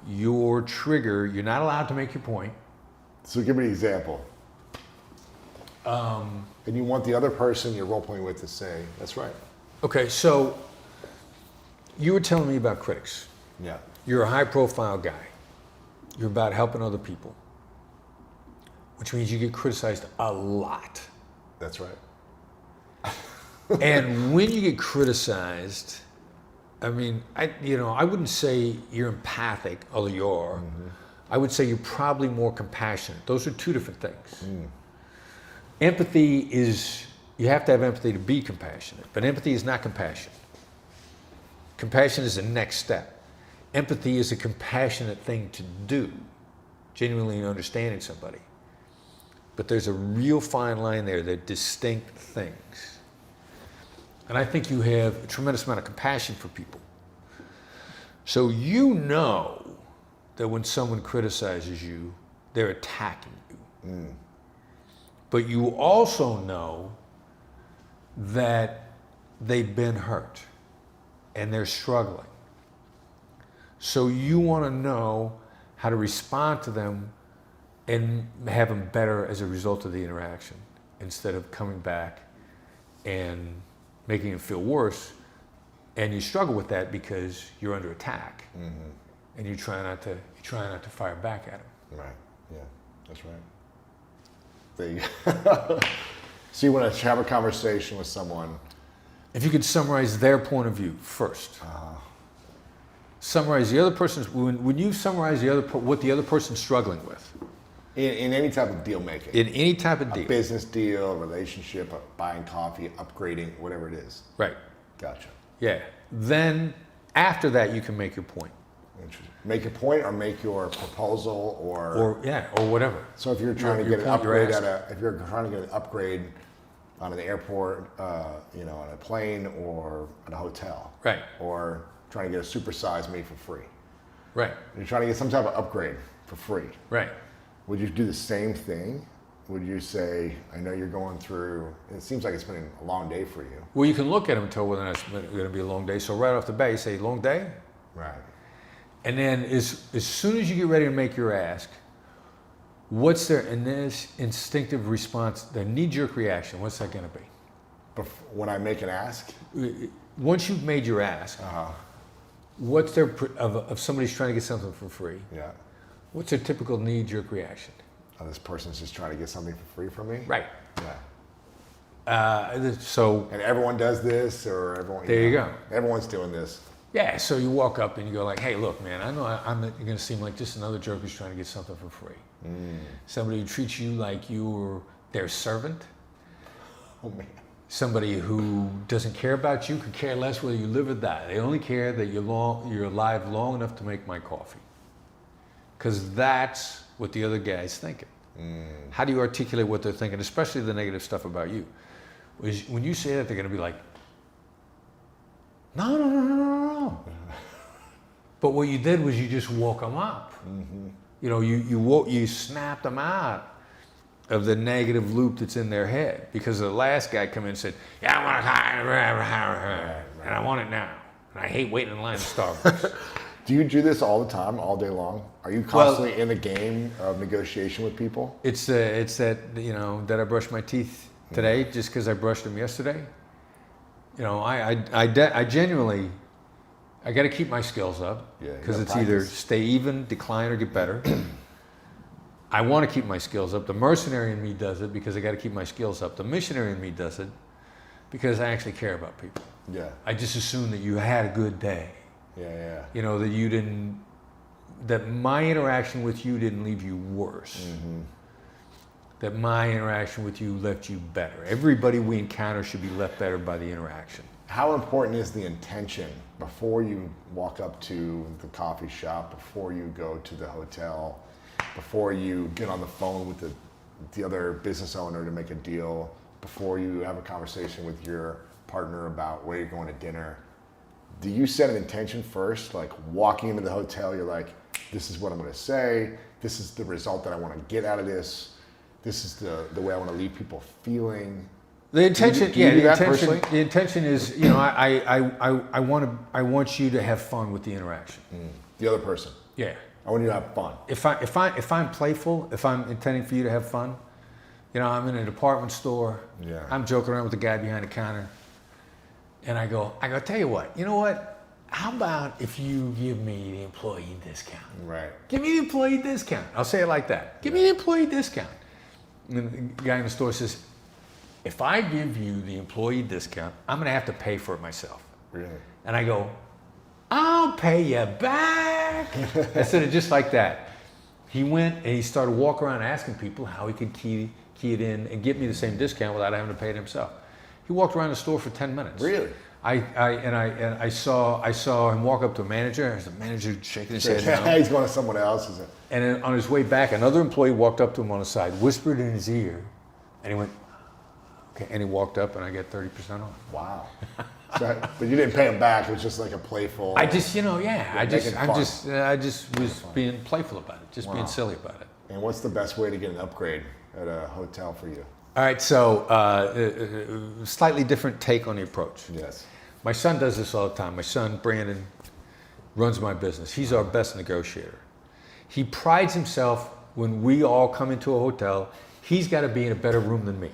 your trigger, you're not allowed to make your point.
So give me an example. And you want the other person you're role-playing with to say, "That's right."
Okay, so you were telling me about critics.
Yeah.
You're a high-profile guy. You're about helping other people, which means you get criticized a lot.
That's right.
And when you get criticized, I mean, I wouldn't say you're empathic, although you are. I would say you're probably more compassionate. Those are 2 different things. Empathy is, you have to have empathy to be compassionate, but empathy is not compassion. Compassion is the next step. Empathy is a compassionate thing to do, genuinely understanding somebody. But there's a real fine line there. They're distinct things. And I think you have a tremendous amount of compassion for people. So you know that when someone criticizes you, they're attacking you. But you also know that they've been hurt and they're struggling. So you want to know how to respond to them and have them better as a result of the interaction instead of coming back and making them feel worse. And you struggle with that because you're under attack, and you try not to fire back at them.
Right. Yeah. That's right. So you want to have a conversation with someone.
If you could summarize their point of view first. Summarize the other person's. When you summarize what the other person's struggling with.
In any type of deal making.
In any type of deal.
A business deal, relationship, buying coffee, upgrading, whatever it is.
Right.
Gotcha.
Yeah. Then after that, you can make your point.
Interesting. Make a point or make your proposal
or whatever.
So if you're trying to get an upgrade if you're trying to get an upgrade on an airport, on a plane or at a hotel.
Right.
Or trying to get a supersize made for free.
Right.
You're trying to get some type of upgrade for free.
Right.
Would you do the same thing? Would you say, I know you're going through, it seems like it's been a long day for you.
Well, you can look at them and tell whether or not it's going to be a long day. So right off the bat, you say, long day?
Right.
And then as soon as you get ready to make your ask, what's their instinctive response, their knee-jerk reaction? What's that going to be?
When I make an ask?
Once you've made your ask, what's their, of somebody's trying to get something for free?
Yeah.
What's their typical knee-jerk reaction?
Oh, this person's just trying to get something for free from me?
Right.
Yeah.
And
everyone does this, or everyone.
There you go.
Everyone's doing this.
Yeah. So you walk up and you go like, "Hey, look, man. I know I'm going to seem like just another jerk who's trying to get something for free. Somebody who treats you like you're their servant.
Oh man.
Somebody who doesn't care about you, could care less whether you live or die. They only care that you're alive long enough to make my coffee. Because that's what the other guy's thinking. How do you articulate what they're thinking, especially the negative stuff about you? When you say that, they're going to be like, no. But what you did was you just woke them up. You snapped them out of the negative loop that's in their head. Because the last guy come in and said, yeah, I want it, and I want it now. And I hate waiting in line at Starbucks.
Do you do this all the time, all day long? Are you constantly in the game of negotiation with people?
It's that, that I brushed my teeth today just because I brushed them yesterday. You know, I genuinely, I got to keep my skills up because it's either stay even, decline, or get better. I want to keep my skills up. The mercenary in me does it because I got to keep my skills up. The missionary in me does it because I actually care about people.
Yeah.
I just assume that you had a good day.
Yeah.
You know, that my interaction with you didn't leave you worse. Mm-hmm. That my interaction with you left you better. Everybody we encounter should be left better by the interaction.
How important is the intention before you walk up to the coffee shop, before you go to the hotel, before you get on the phone with the other business owner to make a deal, before you have a conversation with your partner about where you're going to dinner? Do you set an intention first? Like walking into the hotel, you're like, this is what I'm going to say. This is the result that I want to get out of this. This is the way I want to leave people feeling.
The intention,
the
intention is, you know, I want you to have fun with the interaction.
The other person.
Yeah.
I want you to have fun.
If I'm playful, if I'm intending for you to have fun, you know, I'm in a department store.
Yeah.
I'm joking around with the guy behind the counter, and I go, tell you what, you know what? How about if you give me the employee discount?
Right.
Give me the employee discount. I'll say it like that. Give me the employee discount. And the guy in the store says, if I give you the employee discount, I'm going to have to pay for it myself.
Really?
And I go, I'll pay you back. I said it just like that. He went and he started walking around asking people how he could key it in and get me the same discount without having to pay it himself. He walked around the store for 10 minutes.
Really?
I saw him walk up to a manager. There's a manager shaking his head now.
He's going to someone else.
And then on his way back, another employee walked up to him on the side, whispered in his ear, and he went, okay, and he walked up, and I get 30% off.
Wow. But you didn't pay him back. It was just like a playful.
I just, I just was being playful about it, just being silly about it.
And what's the best way to get an upgrade at a hotel for you?
All right, so slightly different take on the approach.
Yes.
My son does this all the time. My son, Brandon, runs my business. He's our best negotiator. He prides himself when we all come into a hotel, he's got to be in a better room than me.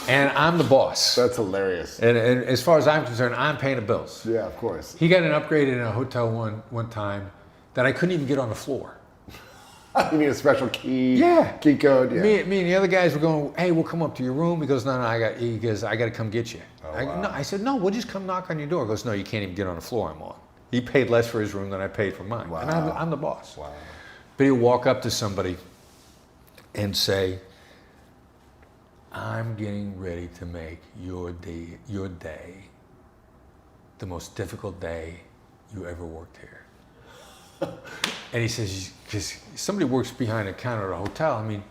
And I'm the boss.
That's hilarious.
And as far as I'm concerned, I'm paying the bills.
Yeah, of course.
He got an upgrade in a hotel one time that I couldn't even get on the floor.
You need a special key.
Yeah.
Key code. Yeah.
Me and the other guys were going, hey, we'll come up to your room. He goes, no, I got to come get you.
Wow.
I said, no, we'll just come knock on your door. He goes, no, you can't even get on the floor I'm on. He paid less for his room than I paid for mine.
Wow.
And I'm the boss.
Wow.
But he'll walk up to somebody and say, I'm getting ready to make your day the most difficult day you ever worked here. And he says, because somebody works behind a counter at a hotel, I mean,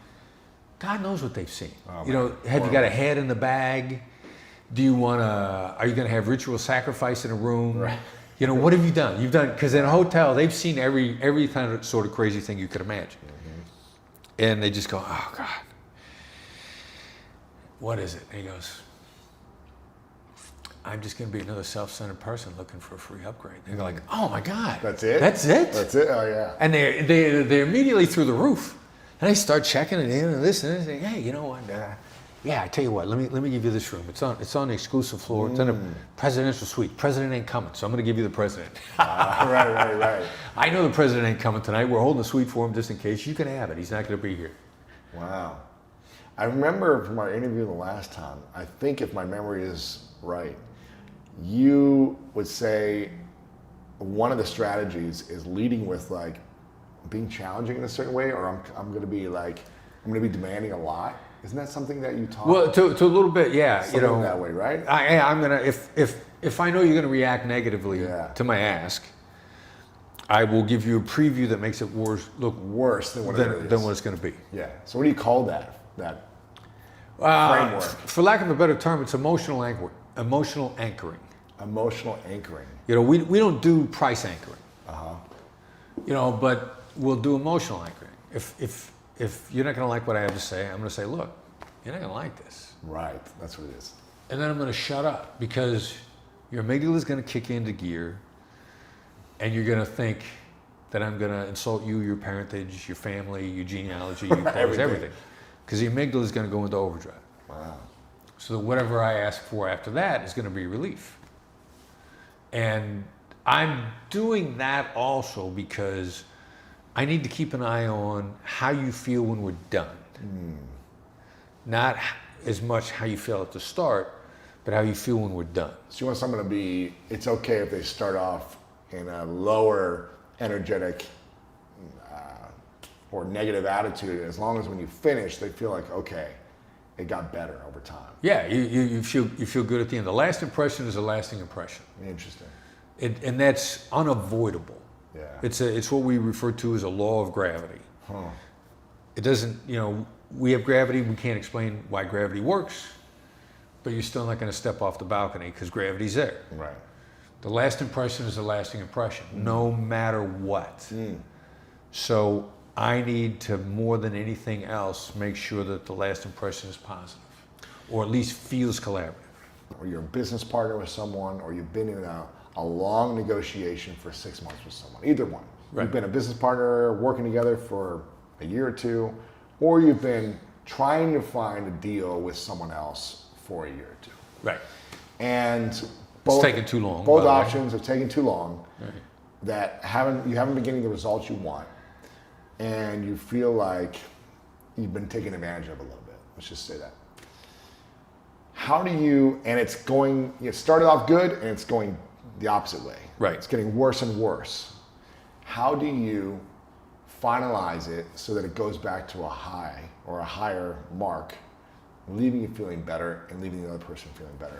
God knows what they've seen.
Oh,
you know, have you got a head in the bag? Are you going to have ritual sacrifice in a room?
Right.
You know, what have you done? Because in a hotel, they've seen every kind of sort of crazy thing you could imagine. Mm-hmm. And they just go, oh God, what is it? And he goes, I'm just going to be another self-centered person looking for a free upgrade. They're like, oh my God.
That's it?
That's it?
That's it? Oh yeah.
And they're immediately through the roof. And they start checking it in and this and this. And hey, you know what? Yeah, I tell you what, let me give you this room. It's on the exclusive floor. It's in a presidential suite. President ain't coming, so I'm going to give you the president.
Right.
I know the president ain't coming tonight. We're holding a suite for him just in case. You can have it. He's not going to be here.
Wow. I remember from our interview the last time, I think if my memory is right, you would say one of the strategies is leading with like being challenging in a certain way, or I'm going to be demanding a lot. Isn't that something that you taught?
Well, to a little bit, yeah.
Something that way, right?
I'm gonna if I know you're gonna react negatively to my ask, I will give you a preview that makes it look worse than what it's gonna be.
Yeah. So what do you call that framework?
For lack of a better term, it's emotional anchoring. Emotional anchoring. You know, we don't do price anchoring. You know, but we'll do emotional anchoring. If you're not going to like what I have to say, I'm going to say, look, you're not going to like this.
Right, that's what it is.
And then I'm going to shut up because your amygdala is going to kick into gear and you're going to think that I'm going to insult you, your parentage, your family, your genealogy, your clothes, everything. Because the amygdala is going to go into overdrive.
Wow.
So that whatever I ask for after that is going to be relief. And I'm doing that also because I need to keep an eye on how you feel when we're done. Not as much how you feel at the start, but how you feel when we're done.
So you want someone to be, it's okay if they start off in a lower energetic or negative attitude, as long as when you finish, they feel like, okay, it got better over time.
Yeah, you feel good at the end. The last impression is a lasting impression.
Interesting.
And that's unavoidable.
Yeah.
It's what we refer to as a law of gravity.
Huh.
It doesn't, we have gravity, we can't explain why gravity works, but you're still not going to step off the balcony because gravity's there.
Right.
The last impression is a lasting impression, no matter what. So I need to, more than anything else, make sure that the last impression is positive, or at least feels collaborative.
Or you're a business partner with someone, or you've been in a long negotiation for 6 months with someone, either one.
Right.
You've been a business partner working together for a year or two, or you've been trying to find a deal with someone else for a year or two.
Right.
And
It's taken too long.
Both
by the way.
options have taken too long.
Right.
That you haven't been getting the results you want, and you feel like you've been taken advantage of a little bit. Let's just say that. How do you? And it's going. It started off good, and it's going the opposite way.
Right.
It's getting worse and worse. How do you finalize it so that it goes back to a high or a higher mark, leaving you feeling better and leaving the other person feeling better?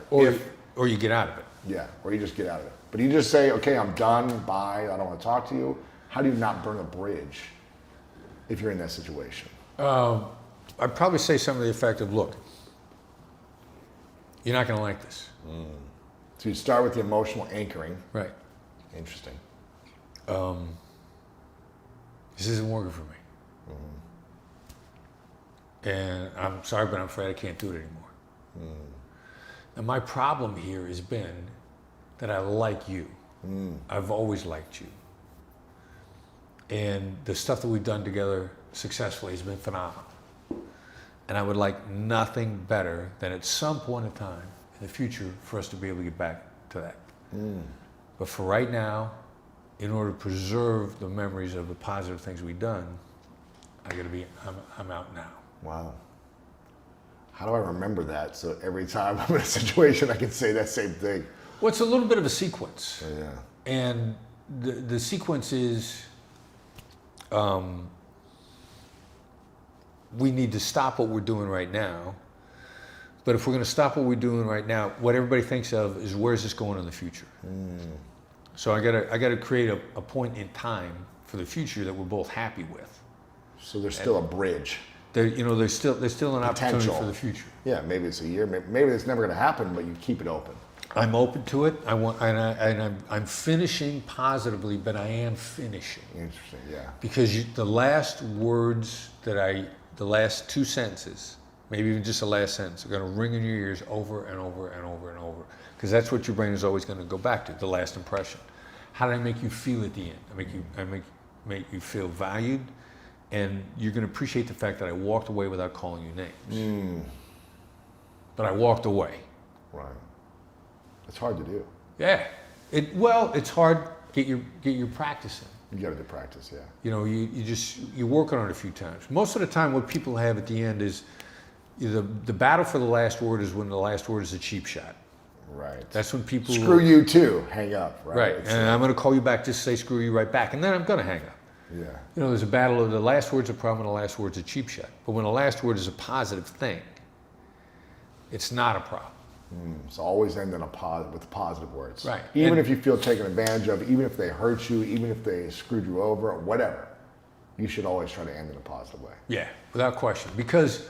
Or you get out of it.
Yeah, or you just get out of it. But you just say, okay, I'm done, bye, I don't want to talk to you. How do you not burn a bridge if you're in that situation?
I'd probably say something to the effect of, look, you're not going to like this.
So you start with the emotional anchoring.
Right.
Interesting.
This isn't working for me. And I'm sorry, but I'm afraid I can't do it anymore. And my problem here has been that I like you. I've always liked you. And the stuff that we've done together successfully has been phenomenal. And I would like nothing better than at some point in time in the future for us to be able to get back to that. But for right now, in order to preserve the memories of the positive things we've done, I'm out now.
Wow. How do I remember that so every time I'm in a situation I can say that same thing?
Well, it's a little bit of a sequence.
Oh, yeah.
And the sequence is we need to stop what we're doing right now. But if we're going to stop what we're doing right now, what everybody thinks of is where's this going in the future? So I gotta create a point in time for the future that we're both happy with.
So there's still a bridge.
There's still an opportunity for the future.
Yeah, maybe it's a year, maybe it's never going to happen, but you keep it open.
I'm open to it. I'm finishing positively, but I am finishing.
Interesting, yeah.
Because the last words the last two sentences, maybe even just the last sentence, are going to ring in your ears over and over and over and over. Because that's what your brain is always going to go back to, the last impression. How did I make you feel at the end? I make you feel valued, and you're going to appreciate the fact that I walked away without calling you names. But I walked away.
Right. It's hard to do.
Yeah. It's hard. Get your practice in.
You got to do practice, yeah.
You work on it a few times. Most of the time, what people have at the end is the battle for the last word is when the last word is a cheap shot.
Right.
That's when people
screw you too. Hang up. Right.
Right. And I'm going to call you back. Just say screw you right back, and then I'm going to hang up.
Yeah.
There's a battle of the last word's a problem and the last word's a cheap shot. But when the last word is a positive thing, it's not a problem.
So always end with positive words.
Right.
Even if you feel taken advantage of, even if they hurt you, even if they screwed you over, whatever, you should always try to end in a positive way.
Yeah, without question. Because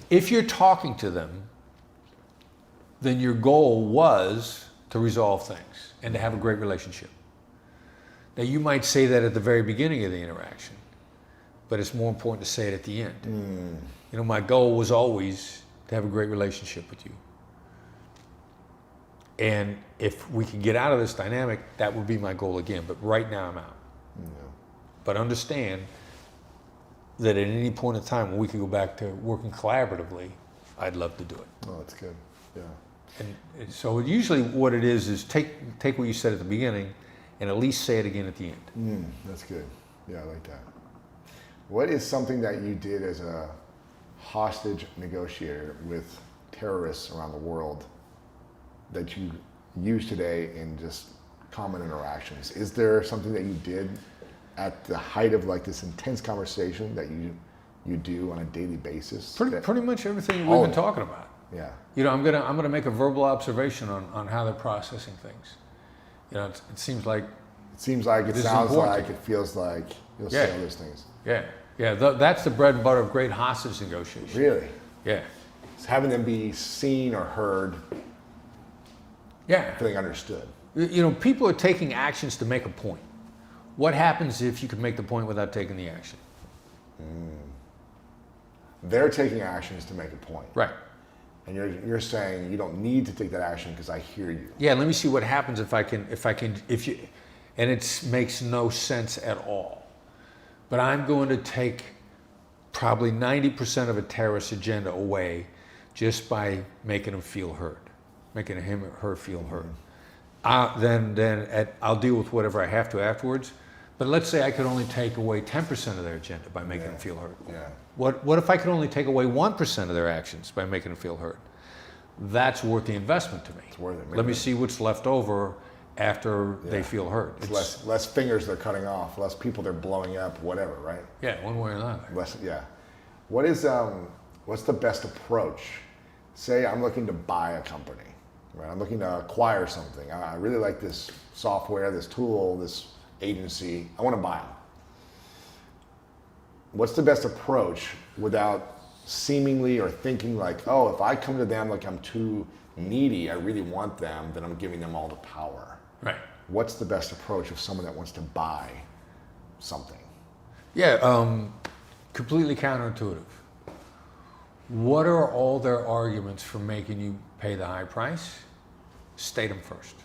if you're talking to them, then your goal was to resolve things and to have a great relationship. Now, you might say that at the very beginning of the interaction, but it's more important to say it at the end. My goal was always to have a great relationship with you. And if we could get out of this dynamic, that would be my goal again. But right now, I'm out. But understand that at any point in time when we could go back to working collaboratively, I'd love to do it.
Oh, that's good. Yeah.
And so usually what it is take what you said at the beginning and at least say it again at the end.
That's good. Yeah, I like that. What is something that you did as a hostage negotiator with terrorists around the world that you use today in just common interactions? Is there something that you did at the height of like this intense conversation that you do on a daily basis?
Pretty much everything we've been talking about.
Yeah.
You know, I'm gonna make a verbal observation on how they're processing things. You know, it seems like.
It seems like, it
This is
sounds
important.
like, it feels like you'll
Yeah.
say all those things.
Yeah, yeah. That's the bread and butter of great hostage negotiation.
Really?
Yeah,
It's having them be seen or heard,
yeah.
feeling understood.
You know, people are taking actions to make a point. What happens if you can make the point without taking the action?
They're taking actions to make a point.
Right.
And you're saying you don't need to take that action because I hear you.
Yeah. Let me see what happens if you, and it makes no sense at all. But I'm going to take probably 90% of a terrorist agenda away just by making them feel heard, making him or her feel heard. Then I'll deal with whatever I have to afterwards. But let's say I could only take away 10% of their agenda by making them feel heard.
Yeah.
What if I could only take away 1% of their actions by making them feel heard? That's worth the investment to me.
It's worth it.
Let me see what's left over after they feel heard.
It's less fingers they're cutting off, less people they're blowing up, whatever, right?
Yeah, one way or another.
Yeah. What's the best approach? Say I'm looking to buy a company, right? I'm looking to acquire something. I really like this software, this tool, this agency. I want to buy them. What's the best approach without seemingly or thinking like, oh, if I come to them like I'm too needy, I really want them, then I'm giving them all the power.
Right.
What's the best approach of someone that wants to buy something?
Yeah, completely counterintuitive. What are all their arguments for making you pay the high price? State them first.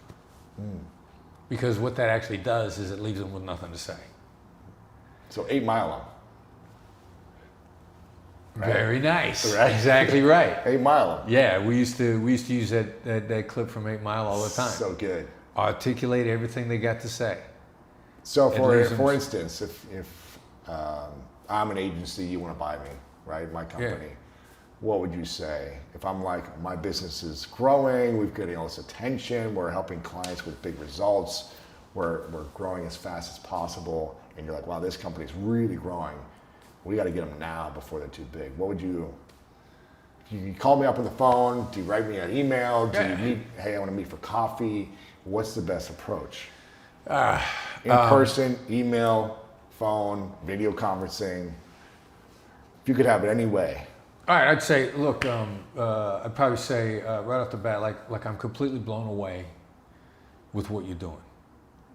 Because what that actually does is it leaves them with nothing to say.
So 8 Mile. Right?
Very nice.
Right?
Exactly right.
8 Mile.
Yeah, we used to use that clip from 8 Mile all the time.
So good.
Articulate everything they got to say.
So for instance, if I'm an agency, you want to buy me, right? My company.
Yeah.
What would you say? If I'm like, my business is growing, we're getting all this attention, we're helping clients with big results, we're growing as fast as possible, and you're like, wow, this company's really growing. We got to get them now before they're too big. What would you call me up on the phone? Do you write me an email? Do you meet, hey, I want to meet for coffee? What's the best approach? In person, email, phone, video conferencing. If you could have it any way.
All right, I'd say, look, I'd probably say right off the bat, like I'm completely blown away with what you're doing.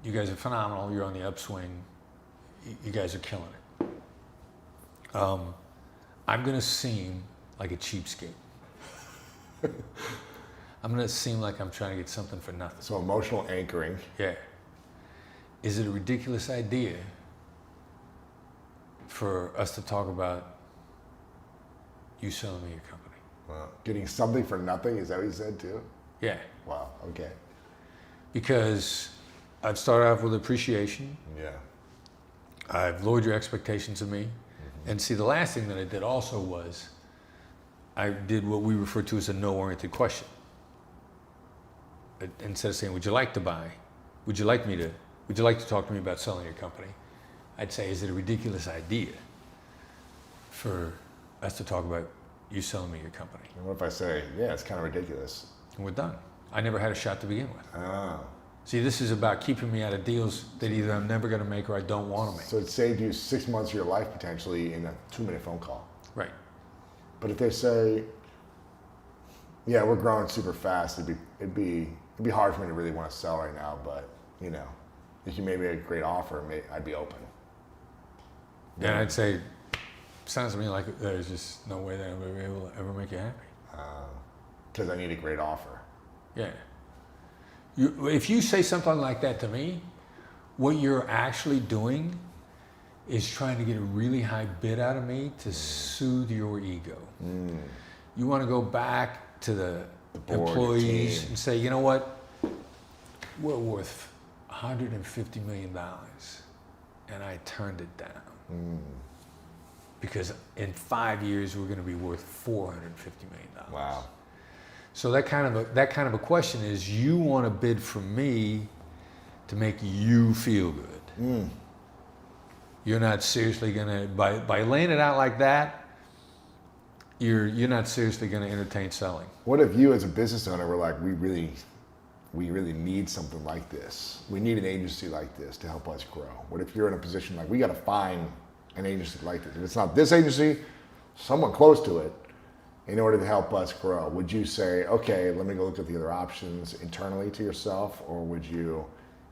You guys are phenomenal. You're on the upswing. You guys are killing it. I'm gonna seem like a cheapskate. I'm gonna seem like I'm trying to get something for nothing.
So emotional anchoring.
Yeah. Is it a ridiculous idea for us to talk about you selling me your company?
Wow. Getting something for nothing, is that what you said too?
Yeah.
Wow, okay.
Because I've started off with appreciation.
Yeah.
I've lowered your expectations of me. And see, the last thing that I did also was I did what we refer to as a no-oriented question. Instead of saying, would you like to buy? Would you like to talk to me about selling your company? I'd say, is it a ridiculous idea for us to talk about you selling me your company?
And what if I say, yeah, it's kind of ridiculous?
And we're done. I never had a shot to begin with.
Oh.
See, this is about keeping me out of deals that either I'm never going to make or I don't want to make.
So it saved you 6 months of your life potentially in a 2-minute phone call.
Right.
But if they say, yeah, we're growing super fast, it'd be hard for me to really want to sell right now, but you know, if you made me a great offer, I'd be open.
And I'd say, sounds to me like there's just no way that I'm going to be able to ever make you happy.
Because I need a great offer.
Yeah. If you say something like that to me, what you're actually doing is trying to get a really high bid out of me to soothe your ego. You want to go back to the
the board,
employees
team.
and say, you know what, we're worth $150 million, and I turned it down because in 5 years we're going to be worth $450 million.
Wow.
So that kind of a question is, you want to bid for me to make you feel good. You're not seriously going to, by laying it out like that, you're not seriously going to entertain selling.
What if you as a business owner were like, we really need something like this. We need an agency like this to help us grow. What if you're in a position like, we got to find an agency like this? If it's not this agency, someone close to it, in order to help us grow. Would you say, okay, let me go look at the other options internally to yourself, or would you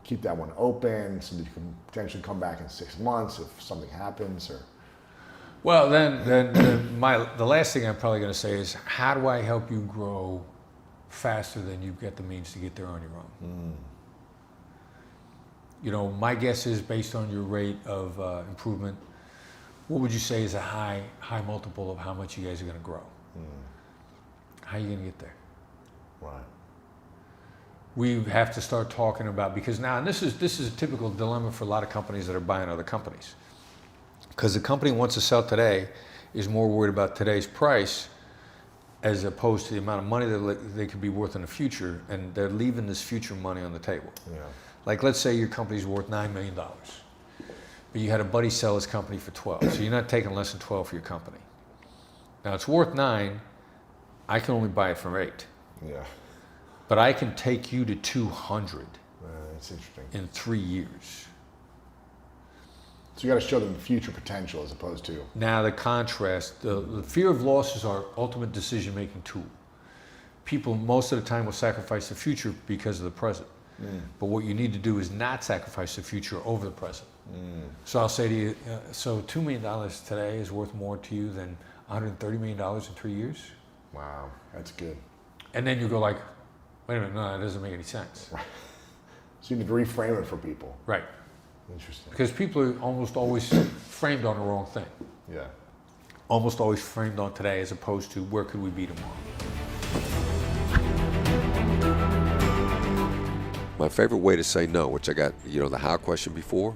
keep that one open so that you can potentially come back in 6 months if something happens? Or
Well, then the last thing I'm probably going to say is, how do I help you grow faster than you get the means to get there on your own? You know, my guess is, based on your rate of improvement, what would you say is a high multiple of how much you guys are going to grow? How are you going to get there?
right.
We have to start talking about, because now, and this is a typical dilemma for a lot of companies that are buying other companies, because the company wants to sell today is more worried about today's price as opposed to the amount of money that they could be worth in the future, and they're leaving this future money on the table.
Yeah.
Like, let's say your company's worth $9 million, but you had a buddy sell his company for 12, so you're not taking less than 12 for your company. Now it's worth 9, I can only buy it for 8,
Yeah.
but I can take you to 200
That's interesting.
in 3 years.
So you got to show them future potential as opposed to.
Now the contrast, the fear of loss is our ultimate decision-making tool. People most of the time will sacrifice the future because of the present. But what you need to do is not sacrifice the future over the present. So I'll say to you, so $2 million today is worth more to you than $130 million in 3 years?
Wow, that's good.
And then you go like, wait a minute, no, that doesn't make any sense.
So you need to reframe it for people.
Right.
Interesting.
Because people are almost always framed on the wrong thing.
Yeah.
Almost always framed on today as opposed to where could we be tomorrow.
My favorite way to say no, which I got, the how question before.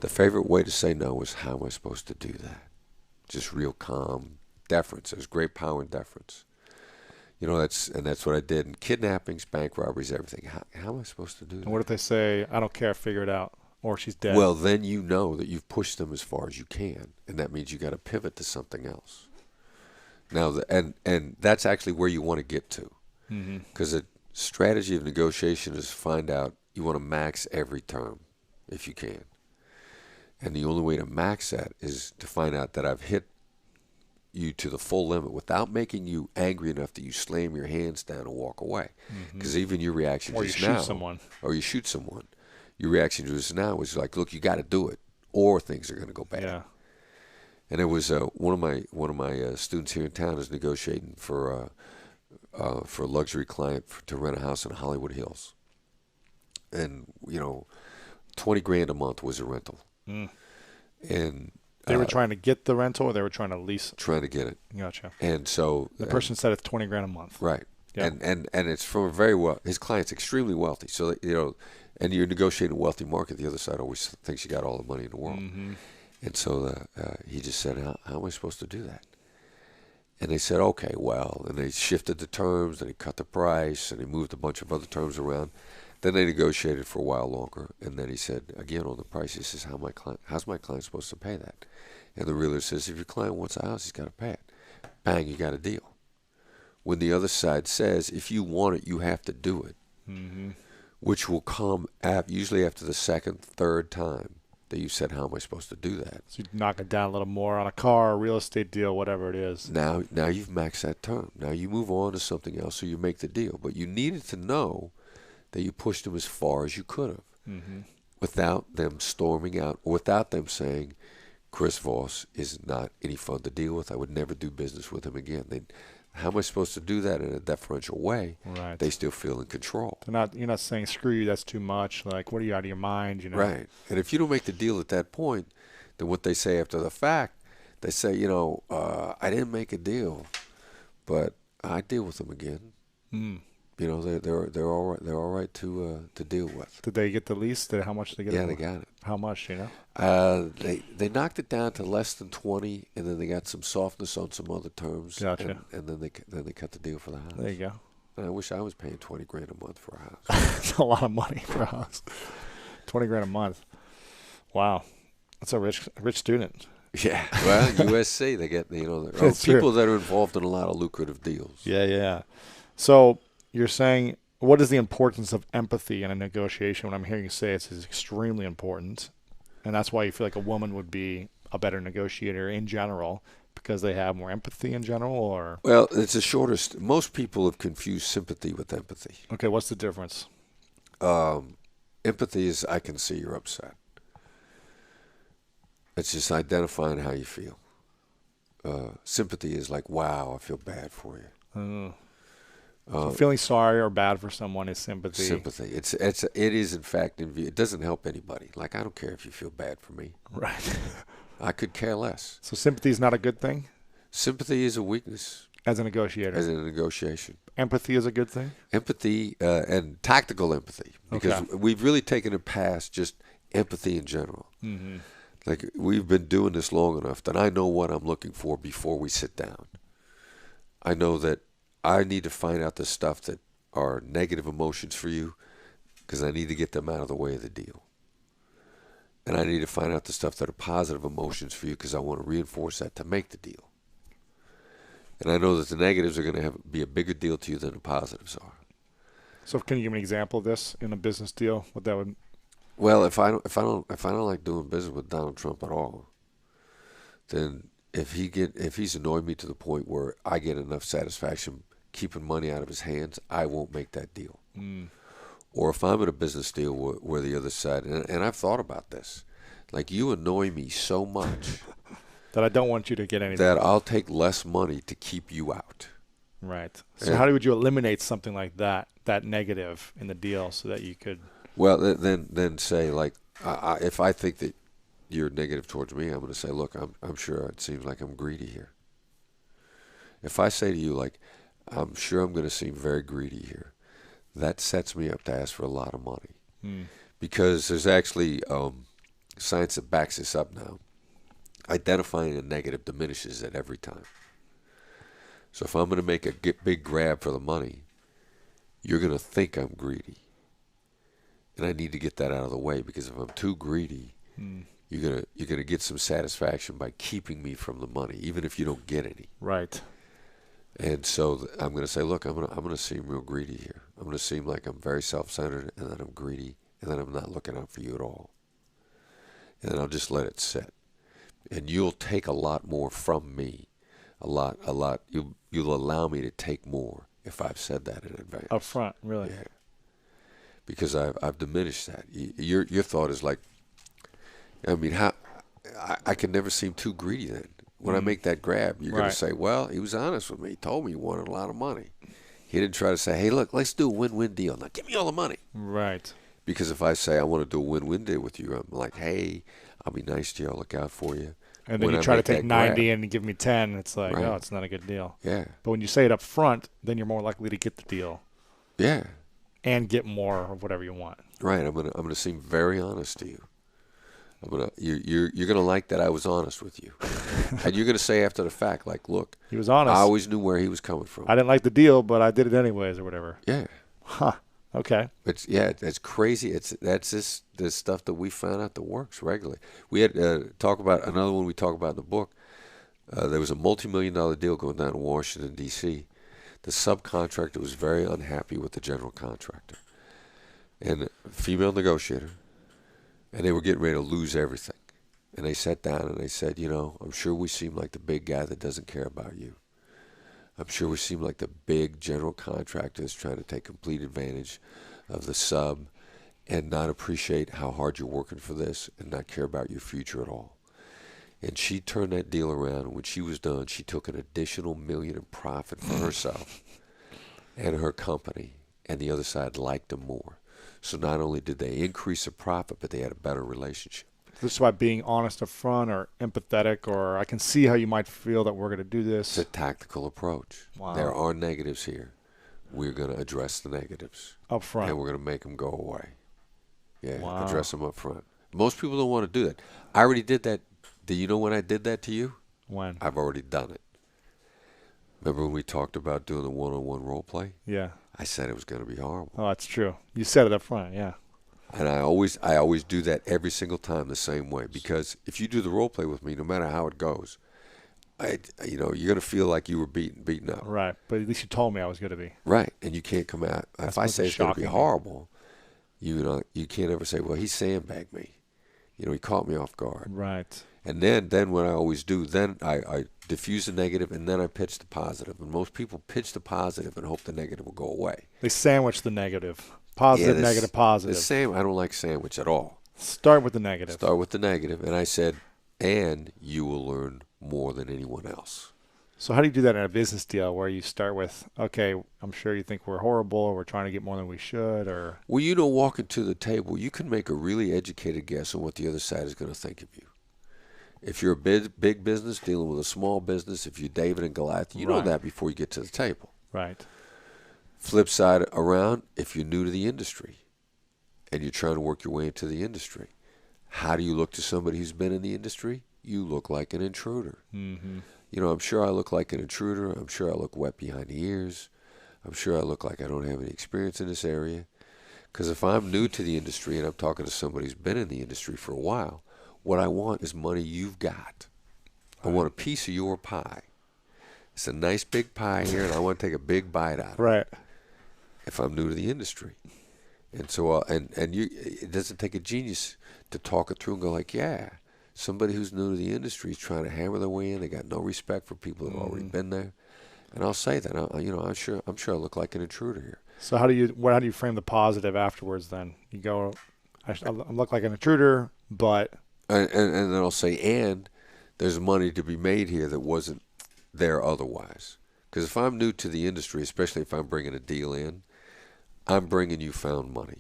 The favorite way to say no is, how am I supposed to do that? Just real calm deference. There's great power in deference. That's what I did in kidnappings, bank robberies, everything. How am I supposed to do that?
And what if they say, I don't care, figure it out, or she's dead?
Well, then you know that you've pushed them as far as you can, and that means you got to pivot to something else. Now, and that's actually where you want to get to, because the strategy of negotiation is find out you want to max every term if you can, and the only way to max that is to find out that I've hit you to the full limit without making you angry enough that you slam your hands down and walk away. Because even your reaction
Or
just
you
now,
shoot someone.
or you shoot someone, your reaction just now was like, look, you got to do it, or things are going to go bad.
Yeah.
And it was one of my students here in town is negotiating for a luxury client to rent a house in Hollywood Hills, and $20,000 a month was a rental, and
They were trying to get the rental, or they were trying to lease it?
trying to get it.
Gotcha.
And so
The person said it's $20,000 a month.
right,
Yeah.
and it's from his client's extremely wealthy. So and you're negotiating a wealthy market. The other side always thinks you got all the money in the world. And so he just said, how am I supposed to do that? And they said, okay, well, and they shifted the terms, and they cut the price, and they moved a bunch of other terms around. Then they negotiated for a while longer, and then he said, again on the price, he says, how's my client supposed to pay that? And the realtor says, if your client wants a house, he's got to pay it. Bang, you got a deal. When the other side says, if you want it, you have to do it, which will come usually after the second, third time that you said, how am I supposed to do that?
So you knock it down a little more on a car, a real estate deal, whatever it is.
Now you've maxed that term. Now you move on to something else, so you make the deal. But you needed to know that you pushed them as far as you could have without them storming out, or without them saying, Chriss Voss is not any fun to deal with. I would never do business with him again. How am I supposed to do that in a deferential way?
Right.
They still feel in control.
You're not saying, screw you, that's too much. Like, what are you, out of your mind?
Right. And if you don't make the deal at that point, then what they say after the fact, they say, I didn't make a deal, but I deal with him again. You know, they're all right. They're all right to deal with.
Did they get the lease? How much did they get?
Yeah, they got it.
How much? You know?
They knocked it down to less than 20, and then they got some softness on some other terms.
Gotcha.
And then they cut the deal for the house.
There you go.
And I wish I was paying $20,000 a month for a house.
That's a lot of money for a house. $20,000 a month. Wow, that's a rich student.
Yeah. Well, USC, they get people
true.
that are involved in a lot of lucrative deals.
Yeah. So you're saying, what is the importance of empathy in a negotiation? When I'm hearing you say it's extremely important, and that's why you feel like a woman would be a better negotiator in general because they have more empathy in general, or?
Well, it's the shortest. Most people have confused sympathy with empathy.
Okay, what's the difference?
Empathy is I can see you're upset. It's just identifying how you feel. Sympathy is like, wow, I feel bad for you.
So feeling sorry or bad for someone is sympathy.
Sympathy. It is in fact in view. It doesn't help anybody. Like, I don't care if you feel bad for me.
Right.
I could care less.
So sympathy is not a good thing
Sympathy is a weakness
as a negotiator.
as in a negotiation.
Empathy is a good thing.
Empathy and tactical empathy, because we've really taken it past just empathy in general.
Mm-hmm.
Like, we've been doing this long enough that I know what I'm looking for before we sit down. I know that I need to find out the stuff that are negative emotions for you because I need to get them out of the way of the deal. And I need to find out the stuff that are positive emotions for you because I want to reinforce that to make the deal. And I know that the negatives are going to be a bigger deal to you than the positives are.
So can you give me an example of this in a business deal? What that would?
Well, if I don't like doing business with Donald Trump at all, then if he's annoyed me to the point where I get enough satisfaction keeping money out of his hands, I won't make that deal. Or if I'm in a business deal where the other side, and I've thought about this, like, you annoy me so much
that I don't want you to get anything.
That I'll take less money to keep you out.
Right. So how would you eliminate something like that negative in the deal so that you could?
Well, then say, like, if I think that you're negative towards me, I'm going to say, look, I'm sure it seems like I'm greedy here. If I say to you, like, I'm sure I'm going to seem very greedy here, that sets me up to ask for a lot of money. Because there's actually science that backs this up now. Identifying a negative diminishes it every time. So if I'm going to make a big grab for the money, you're going to think I'm greedy. And I need to get that out of the way, because if I'm too greedy, you're gonna get some satisfaction by keeping me from the money, even if you don't get any.
Right.
And so I'm going to say, look, I'm going to seem real greedy here. I'm going to seem like I'm very self-centered, and that I'm greedy, and that I'm not looking out for you at all. And then I'll just let it sit. And you'll take a lot more from me, a lot. You'll allow me to take more if I've said that in advance.
Up front, really.
Yeah. Because I've diminished that. Your thought is like, I mean, I can never seem too greedy then. When I make that grab, you're going to say, well, he was honest with me. He told me he wanted a lot of money. He didn't try to say, hey, look, let's do a win-win deal. Now, give me all the money.
Right.
Because if I say I want to do a win-win deal with you, I'm like, hey, I'll be nice to you. I'll look out for you.
And then you try to take 90 and give me 10. It's like, oh, it's not a good deal.
Yeah.
But when you say it up front, then you're more likely to get the deal.
Yeah.
And get more of whatever you want.
Right. I'm gonna seem very honest to you. You're gonna like that I was honest with you, and you're gonna say after the fact, like, look,
he was honest.
I always knew where he was coming from.
I didn't like the deal, but I did it anyways, or whatever.
Yeah.
Huh. Okay.
It's crazy. That's this stuff that we found out that works regularly. We had talk about another one we talk about in the book. There was a multi-million-dollar deal going down in Washington, D.C. The subcontractor was very unhappy with the general contractor, and a female negotiator, and they were getting ready to lose everything. And they sat down and they said, I'm sure we seem like the big guy that doesn't care about you. I'm sure we seem like the big general contractor that's trying to take complete advantage of the sub and not appreciate how hard you're working for this and not care about your future at all. And she turned that deal around, and when she was done, she took an additional $1 million in profit for herself and her company, and the other side liked them more. So not only did they increase the profit, but they had a better relationship.
This is why being honest up front or empathetic, or I can see how you might feel that we're going to do this.
It's a tactical approach.
Wow.
There are negatives here, we're going to address the negatives.
Up front.
And we're going to make them go away. Yeah,
Wow.
address them up front. Most people don't want to do that. I already did that. Do you know when I did that to you?
When?
I've already done it. Remember when we talked about doing the one-on-one role play?
Yeah.
I said it was going to be horrible.
Oh, that's true. You said it up front, yeah.
And I always do that every single time the same way, because if you do the role play with me, no matter how it goes, you're going to feel like you were beaten up.
Right, but at least you told me I was going to be.
Right, and you can't come out. If I say it's going to be horrible, you can't ever say, well, he sandbagged me. He caught me off guard.
Right.
And then what I always do, then I diffuse the negative, and then I pitch the positive. And most people pitch the positive and hope the negative will go away.
They sandwich the negative. Positive, negative, positive.
The same. I don't like sandwich at all.
Start with the negative.
Start with the negative. And I said, and you will learn more than anyone else.
So how do you do that in a business deal where you start with, okay, I'm sure you think we're horrible or we're trying to get more than we should, or?
Well, walking to the table, you can make a really educated guess on what the other side is going to think of you. If you're a big business dealing with a small business, if you're David and Goliath, you know that before you get to the table.
Right.
Flip side around, if you're new to the industry and you're trying to work your way into the industry, how do you look to somebody who's been in the industry? You look like an intruder.
Mm-hmm.
I'm sure I look like an intruder. I'm sure I look wet behind the ears. I'm sure I look like I don't have any experience in this area. Because if I'm new to the industry and I'm talking to somebody who's been in the industry for a while, what I want is money you've got. I want a piece of your pie. It's a nice big pie here, and I want to take a big bite out of it.
Right.
If I'm new to the industry. And so, it doesn't take a genius to talk it through and go like, yeah, somebody who's new to the industry is trying to hammer their way in. They got no respect for people that have already been there. And I'll say that, I'm sure I look like an intruder here.
So how do you frame the positive afterwards then? You go, I look like an intruder, but.
And then I'll say, and there's money to be made here that wasn't there otherwise. Because if I'm new to the industry, especially if I'm bringing a deal in, I'm bringing you found money.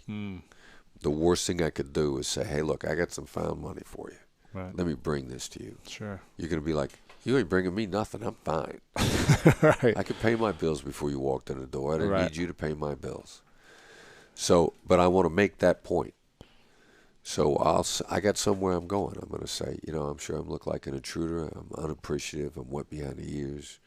The worst thing I could do is say, hey, look, I got some found money for you.
Right.
Let me bring this to you.
Sure.
You're going to be like, you ain't bringing me nothing. I'm fine.
Right.
I could pay my bills before you walked in the door. I didn't need you to pay my bills. So, but I want to make that point. So I got somewhere I'm going. I'm going to say, I'm sure I look like an intruder. I'm unappreciative. I'm wet behind the ears.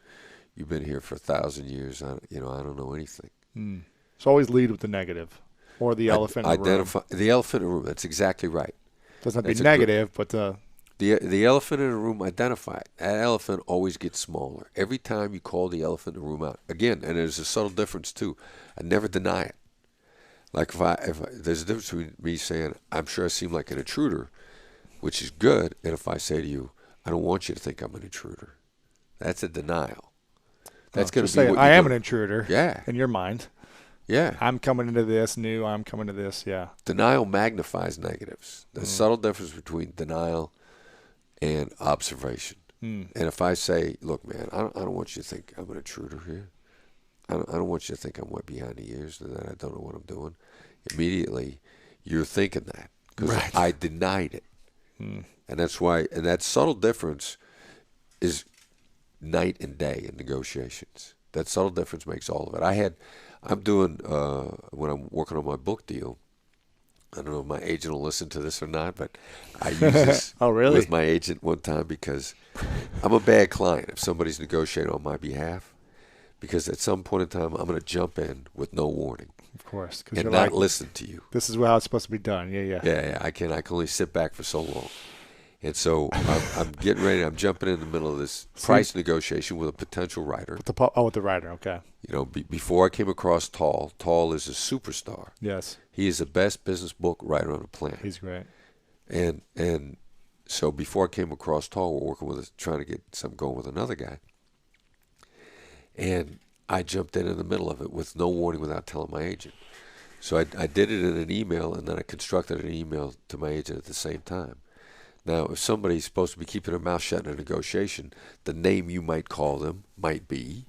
You've been here for 1,000 years. I don't know anything.
So always lead with the negative, or the elephant in the room.
The elephant in the room. That's exactly right.
Doesn't have to be negative, but
the elephant in the room. Identify it. That elephant always gets smaller every time you call the elephant in the room out. Again, and there's a subtle difference too. I never deny it. Like if there's a difference between me saying, I'm sure I seem like an intruder, which is good, and if I say to you, I don't want you to think I'm an intruder. That's a denial. That's going to be what
I am an intruder.
Yeah.
In your mind.
Yeah.
I'm coming into this new. I'm coming to this. Yeah.
Denial magnifies negatives. There's a subtle difference between denial and observation. And if I say, look, man, I don't want you to think I'm an intruder here. I don't want you to think I'm wet behind the ears and that I don't know what I'm doing. Immediately, you're thinking that because I denied it. And that's why, and that subtle difference is night and day in negotiations. That subtle difference makes all of it. I'm doing, when I'm working on my book deal, I don't know if my agent will listen to this or not, but I use this with my agent one time because I'm a bad client if somebody's negotiating on my behalf. Because at some point in time, I'm going to jump in with no warning.
Of course.
And not listen to you.
This is how it's supposed to be done.
Yeah, I can only sit back for so long. And so I'm getting ready. I'm jumping in the middle of this price negotiation with a potential writer.
With the writer, okay.
Before I came across Tall is a superstar.
Yes.
He is the best business book writer on the planet.
He's great.
And so before I came across Tall, we're working trying to get something going with another guy. And I jumped in the middle of it with no warning without telling my agent. So I did it in an email, and then I constructed an email to my agent at the same time. Now, if somebody's supposed to be keeping their mouth shut in a negotiation, the name you might call them might be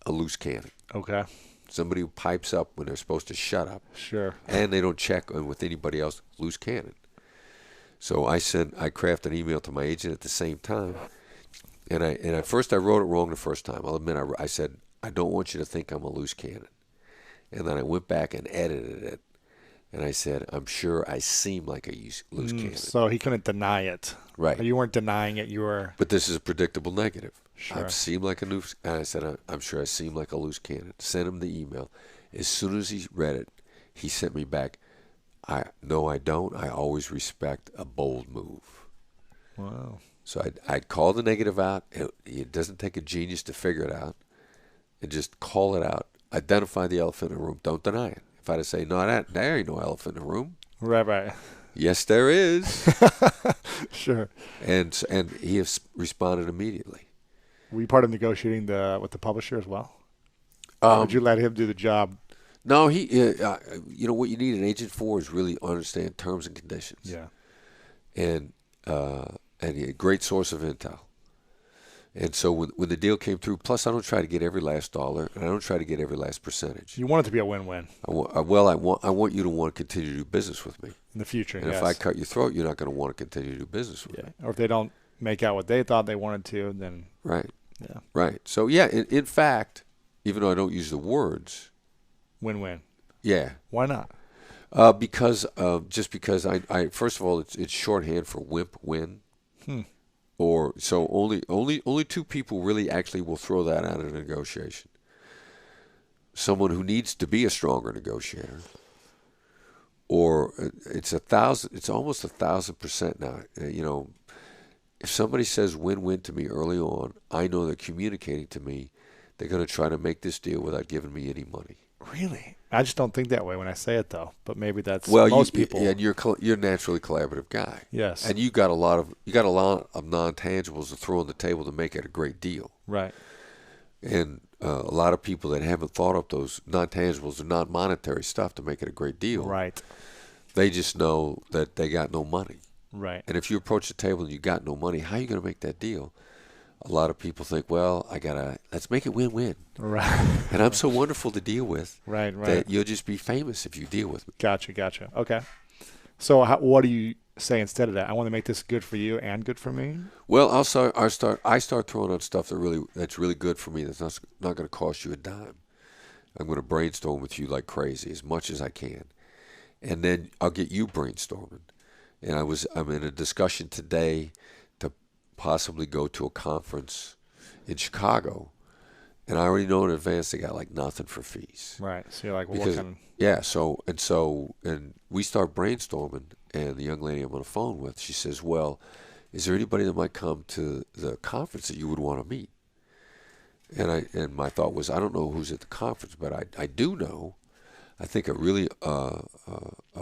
a loose cannon.
Okay.
Somebody who pipes up when they're supposed to shut up.
Sure.
And they don't check with anybody else, loose cannon. So I crafted an email to my agent at the same time. And at first I wrote it wrong the first time. I'll admit I I don't want you to think I'm a loose cannon. And then I went back and edited it. And I said, I'm sure I seem like a loose cannon.
So he couldn't deny it.
Right.
You weren't denying it. You were.
But this is a predictable negative.
Sure.
I seem like a loose. And I said, I'm sure I seem like a loose cannon. Sent him the email. As soon as he read it, he sent me back, no, I don't. I always respect a bold move.
Wow.
So I'd call the negative out. It doesn't take a genius to figure it out. And just call it out. Identify the elephant in the room. Don't deny it. If I'd say, no, there ain't no elephant in the room.
Right.
Yes, there is.
Sure.
And he has responded immediately.
Were you part of negotiating with the publisher as well? Or did you let him do the job?
No, he. You know what you need an agent for is really understand terms and conditions.
Yeah.
And a great source of intel. And so when the deal came through, plus I don't try to get every last dollar, and I don't try to get every last percentage.
You want it to be a win-win.
I want you to want to continue to do business with me
In the future,
and
yes.
if I cut your throat, you're not going to want to continue to do business with me.
Or if they don't make out what they thought they wanted to, then
Right.
Yeah.
Right. So yeah, in fact, even though I don't use the words,
win-win.
yeah.
Why not?
Because I first of all, it's shorthand for wimp win. Or so only two people really actually will throw that out in a negotiation. Someone who needs to be a stronger negotiator, or it's almost 1,000% now. You know, if somebody says win-win to me early on, I know they're communicating to me they're going to try to make this deal without giving me any money.
Really? I just don't think that way when I say it, though. But maybe that's most people.
Yeah, and you're a naturally collaborative guy.
Yes.
And you got a lot of non-tangibles to throw on the table to make it a great deal.
Right.
And a lot of people that haven't thought up those non-tangibles or non-monetary stuff to make it a great deal.
Right.
They just know that they got no money.
Right.
And if you approach the table and you got no money, how are you going to make that deal? A lot of people think, well, let's make it win-win.
Right.
And I'm so wonderful to deal with.
Right.
That you'll just be famous if you deal with me.
Gotcha. Okay. So what do you say instead of that? I want to make this good for you and good for me?
Well, I start throwing out stuff that's really good for me. That's not going to cost you a dime. I'm going to brainstorm with you like crazy as much as I can, and then I'll get you brainstorming. And I'm in a discussion today to possibly go to a conference in Chicago, and I already know in advance they got like nothing for fees.
Right. So you're like, well,
Because,
what kind of...
yeah. So we start brainstorming, and the young lady I'm on the phone with, she says, well, is there anybody that might come to the conference that you would want to meet? And my thought was, I don't know who's at the conference, but I do know, I think a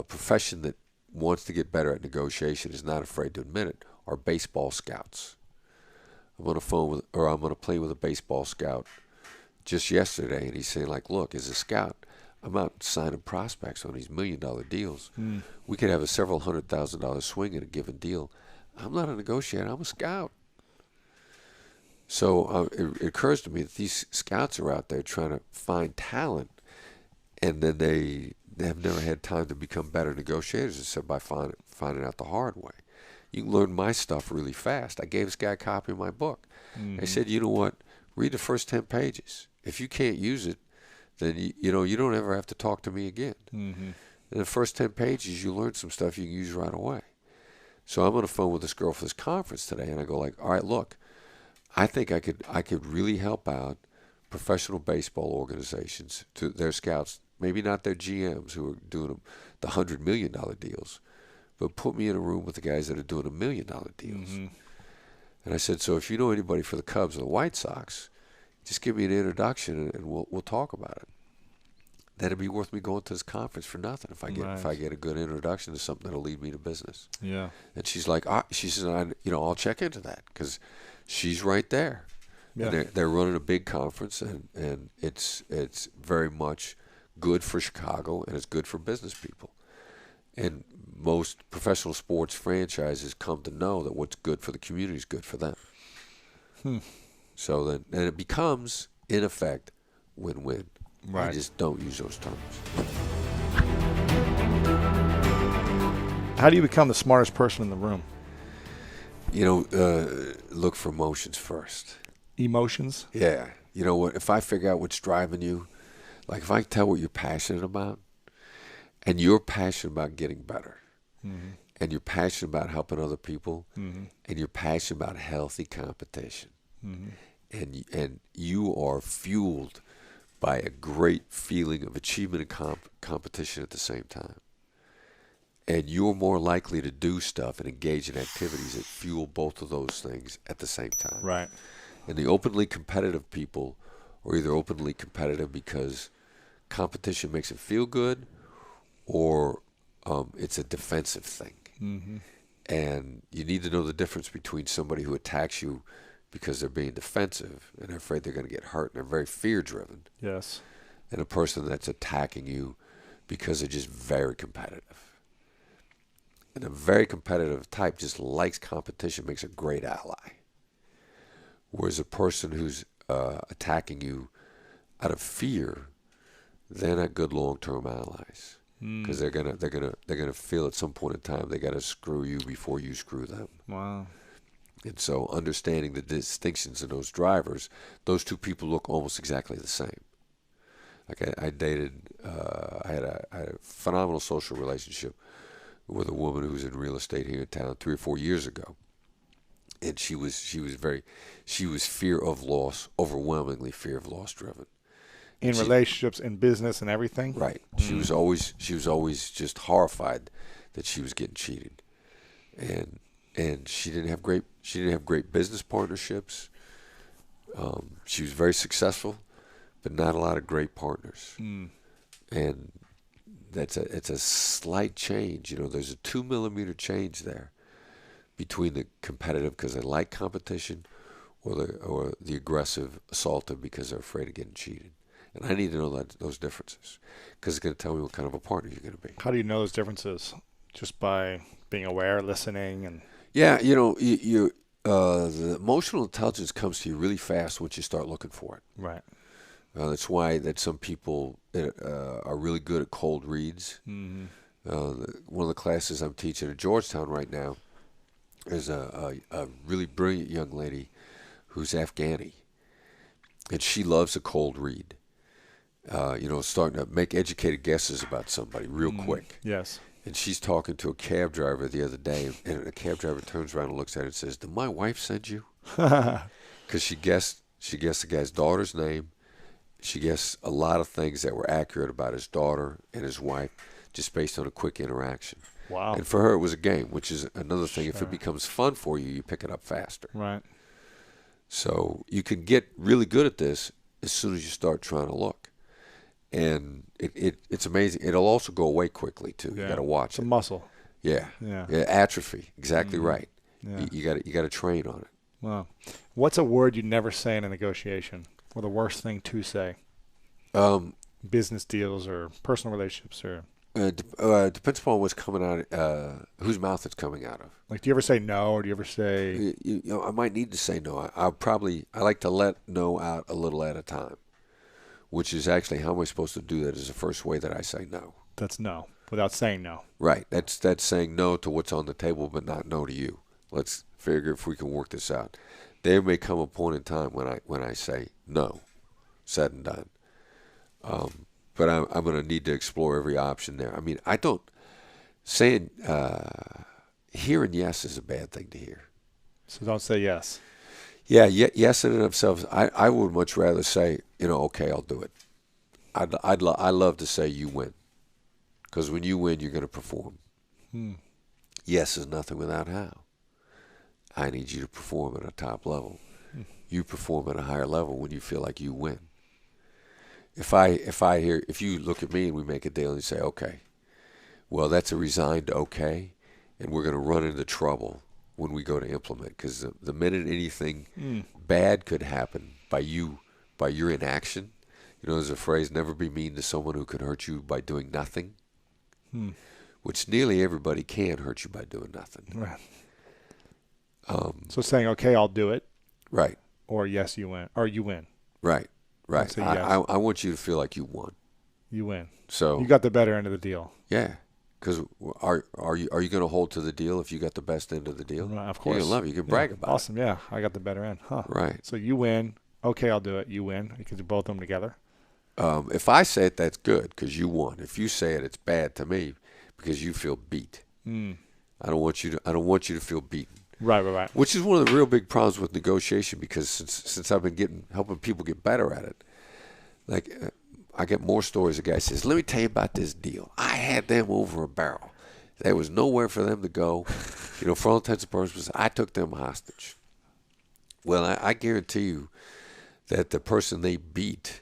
profession that wants to get better at negotiation is not afraid to admit it, are baseball scouts. I'm on a plane with a baseball scout just yesterday, and he's saying, like, look, as a scout, I'm out signing prospects on these $1 million deals. We could have a several $100,000 swing in a given deal. I'm not a negotiator. I'm a scout. So it occurs to me that these scouts are out there trying to find talent, and then they have never had time to become better negotiators except by finding out the hard way. You can learn my stuff really fast. I gave this guy a copy of my book. I said, you know what? Read the first 10 pages. If you can't use it, then you don't ever have to talk to me again. In the first 10 pages, you learn some stuff you can use right away. So I'm on the phone with this girl for this conference today, and I go like, all right, look, I think I could really help out professional baseball organizations to their scouts, maybe not their GMs who are doing the $100 million deals, but put me in a room with the guys that are doing $1 million deals. And I said, so if you know anybody for the Cubs or the White Sox, just give me an introduction and we'll talk about it. That'd be worth me going to this conference for nothing if I get a good introduction to something that'll lead me to business. Yeah. And she's like, she says, I'll check into that because she's right there. Yeah. And they're running a big conference, and it's very much good for Chicago, and it's good for business people. And most professional sports franchises come to know that what's good for the community is good for them. So then it becomes, in effect, win-win. Right. I just don't use those terms.
How do you become the smartest person in the room?
Look for emotions first.
Emotions?
Yeah. You know what? If I figure out what's driving you, like if I tell what you're passionate about, and you're passionate about getting better, and you're passionate about helping other people, and you're passionate about healthy competition, and you are fueled by a great feeling of achievement and competition at the same time. And you're more likely to do stuff and engage in activities that fuel both of those things at the same time.
Right.
And the openly competitive people are either openly competitive because competition makes it feel good, or it's a defensive thing. And you need to know the difference between somebody who attacks you because they're being defensive and they're afraid they're going to get hurt and they're very fear-driven.
Yes.
And a person that's attacking you because they're just very competitive. And a very competitive type just likes competition, makes a great ally. Whereas a person who's attacking you out of fear, they're not good long-term allies, because they're gonna feel at some point in time they got to screw you before you screw them.
Wow.
And so, understanding the distinctions in those drivers, those two people look almost exactly the same. Like I dated, I had a phenomenal social relationship with a woman who was in real estate here in town 3 or 4 years ago, and she was fear of loss, overwhelmingly fear of loss driven.
In relationships, in business, and everything.
Right. She was always just horrified that she was getting cheated, and she didn't have great business partnerships. She was very successful, but not a lot of great partners. And it's a slight change. You know, there's a 2 millimeter change there between the competitive because they like competition, or the aggressive assaultive because they're afraid of getting cheated. And I need to know those differences, because it's going to tell me what kind of a partner you're going to be.
How do you know those differences? Just by being aware, listening, and
yeah, you know, the emotional intelligence comes to you really fast once you start looking for it.
right.
That's why that some people are really good at cold reads. One of the classes I'm teaching at Georgetown right now is a really brilliant young lady who's Afghani, and she loves a cold read. Starting to make educated guesses about somebody real quick.
Yes.
And she's talking to a cab driver the other day, and a cab driver turns around and looks at her and says, "Did my wife send you?" Because she guessed the guy's daughter's name. She guessed a lot of things that were accurate about his daughter and his wife just based on a quick interaction.
Wow.
And for her, it was a game, which is another thing. If it becomes fun for you, you pick it up faster.
Right.
So you can get really good at this as soon as you start trying to look. And it's amazing. It'll also go away quickly, too.
Yeah.
You got to watch
It's a
it.
muscle.
Yeah. Atrophy. Exactly right.
Yeah.
You got to train on it.
Wow. What's a word you never say in a negotiation, or the worst thing to say? Business deals or personal relationships, or
Depends upon what's coming out, whose mouth it's coming out of.
like, do you ever say no, or do you ever say?
You know, I might need to say no. I like to let no out a little at a time, which is actually, how am I supposed to do that? Is the first way that I say no.
That's no, without saying no.
Right. That's saying no to what's on the table, but not no to you. Let's figure if we can work this out. There may come a point in time when I say no, said and done. But I'm going to need to explore every option there. I mean, saying hearing yes is a bad thing to hear.
So don't say yes.
Yeah, yes in and of themselves. I would much rather say, okay, I'll do it. I love to say you win, because when you win, you're going to perform. Yes is nothing without how. I need you to perform at a top level. You perform at a higher level when you feel like you win. If you look at me and we make a deal and you say, okay, well, that's a resigned okay, and we're going to run into trouble when we go to implement, because the minute anything bad could happen by your inaction, there's a phrase, never be mean to someone who could hurt you by doing nothing, which nearly everybody can hurt you by doing nothing.
Right. So saying, okay, I'll do it.
Right.
Or yes, you win. Or you win.
Right. Right.
Yes.
I want you to feel like you won.
You win.
So
you got the better end of the deal.
Yeah. Because are you going to hold to the deal if you got the best end of the deal?
Of course.
You're going to love it. You can brag about
awesome. Yeah, I got the better end. Huh.
Right.
So you win. Okay, I'll do it. You win because you both of them together.
If I say it, that's good because you won. If you say it, it's bad to me because you feel beat. I don't want you to feel beaten.
Right.
Which is one of the real big problems with negotiation because since I've been helping people get better at it, like I get more stories. A guy says, "Let me tell you about this deal. I had them over a barrel. There was nowhere for them to go. For all intents and purposes, I took them hostage." Well, I guarantee you that the person they beat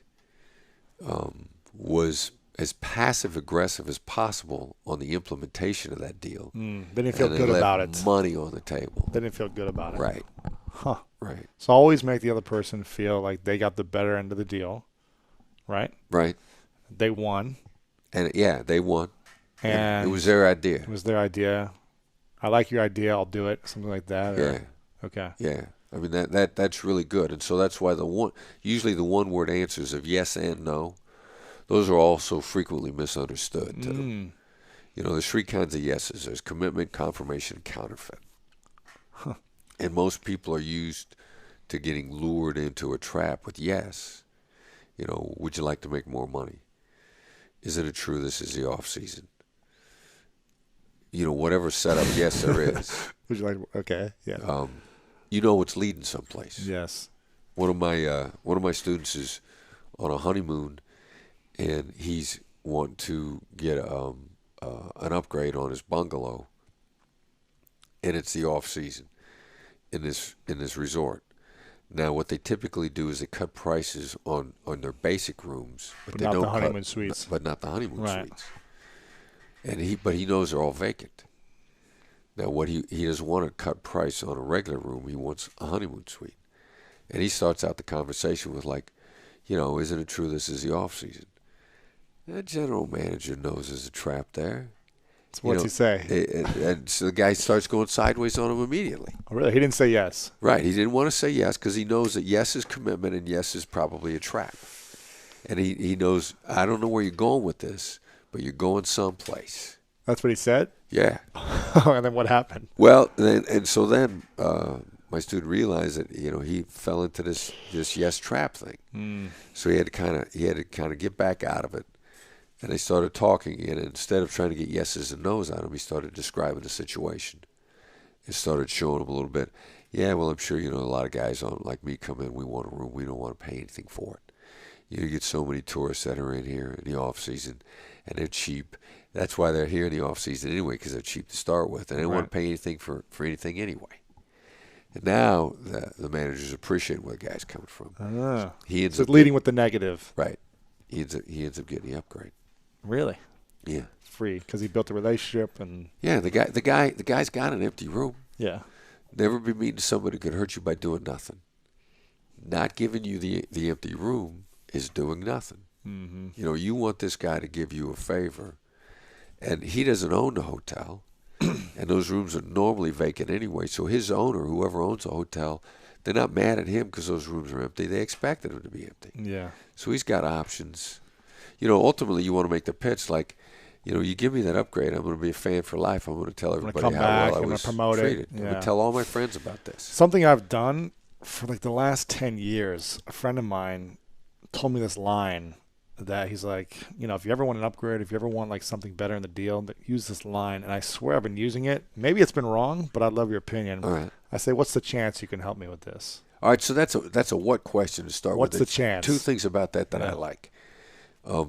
was as passive aggressive as possible on the implementation of that deal.
They didn't feel good about it.
Money on the table.
They didn't feel good about it.
Right.
Huh.
Right.
So always make the other person feel like they got the better end of the deal. Right.
Right.
They won.
And they won.
And
it was their idea.
It was their idea. I like your idea. I'll do it. Something like that.
Yeah.
Okay.
Yeah. I mean that's really good. And so that's why usually the one word answers of yes and no, those are also frequently misunderstood too. There's three kinds of yeses. There's commitment, confirmation, and counterfeit.
Huh.
And most people are used to getting lured into a trap with yes. Would you like to make more money? Isn't it true this is the off season? Whatever setup yes there is.
Would you like? Okay. Yeah.
It's leading someplace.
Yes.
One of my students is on a honeymoon, and he's wanting to get an upgrade on his bungalow, and it's the off season in this resort. Now, what they typically do is they cut prices on their basic rooms, but they
not
don't
the honeymoon suites.
But not the honeymoon
Right.
suites. And he knows they're all vacant. Now, what he doesn't want to cut price on a regular room. He wants a honeymoon suite, and he starts out the conversation with isn't it true this is the off season? The general manager knows there's a trap there.
So what's he say?
And so the guy starts going sideways on him immediately.
Oh, really? He didn't say yes.
Right. He didn't want to say yes because he knows that yes is commitment and yes is probably a trap. And he knows, I don't know where you're going with this, but you're going someplace.
That's what he said?
Yeah.
And then what happened?
Well, then my student realized that he fell into this yes trap thing. So he had to kind of get back out of it. And they started talking, and instead of trying to get yeses and nos out of him, he started describing the situation. And started showing him a little bit. Yeah, well, I'm sure a lot of guys like me come in. We want a room. We don't want to pay anything for it. You get so many tourists that are in here in the off season, and they're cheap. That's why they're here in the off season anyway, because they're cheap to start with, and they don't want to pay anything for anything anyway. And now the managers appreciate where the guy's coming from. He ends up
leading with the negative.
Right. He ends up getting the upgrade.
Really?
Yeah.
Free because he built a relationship and.
Yeah, the guy's got an empty room.
Yeah.
Never be mean to somebody who could hurt you by doing nothing. Not giving you the empty room is doing nothing. Mm-hmm. You want this guy to give you a favor, and he doesn't own the hotel, and those rooms are normally vacant anyway. So his owner, whoever owns the hotel, they're not mad at him because those rooms are empty. They expected them to be empty.
Yeah.
So he's got options. Ultimately, you want to make the pitch like, you give me that upgrade, I'm going to be a fan for life. I'm going to tell everybody how well I was treated. I'm going to tell all my friends about this.
Something I've done for the last 10 years, a friend of mine told me this line that he's like, if you ever want an upgrade, if you ever want something better in the deal, use this line. And I swear I've been using it. Maybe it's been wrong, but I'd love your opinion.
All right.
I say, what's the chance you can help me with this?
All right, so that's a what question to start with.
What's the chance?
Two things about that I like.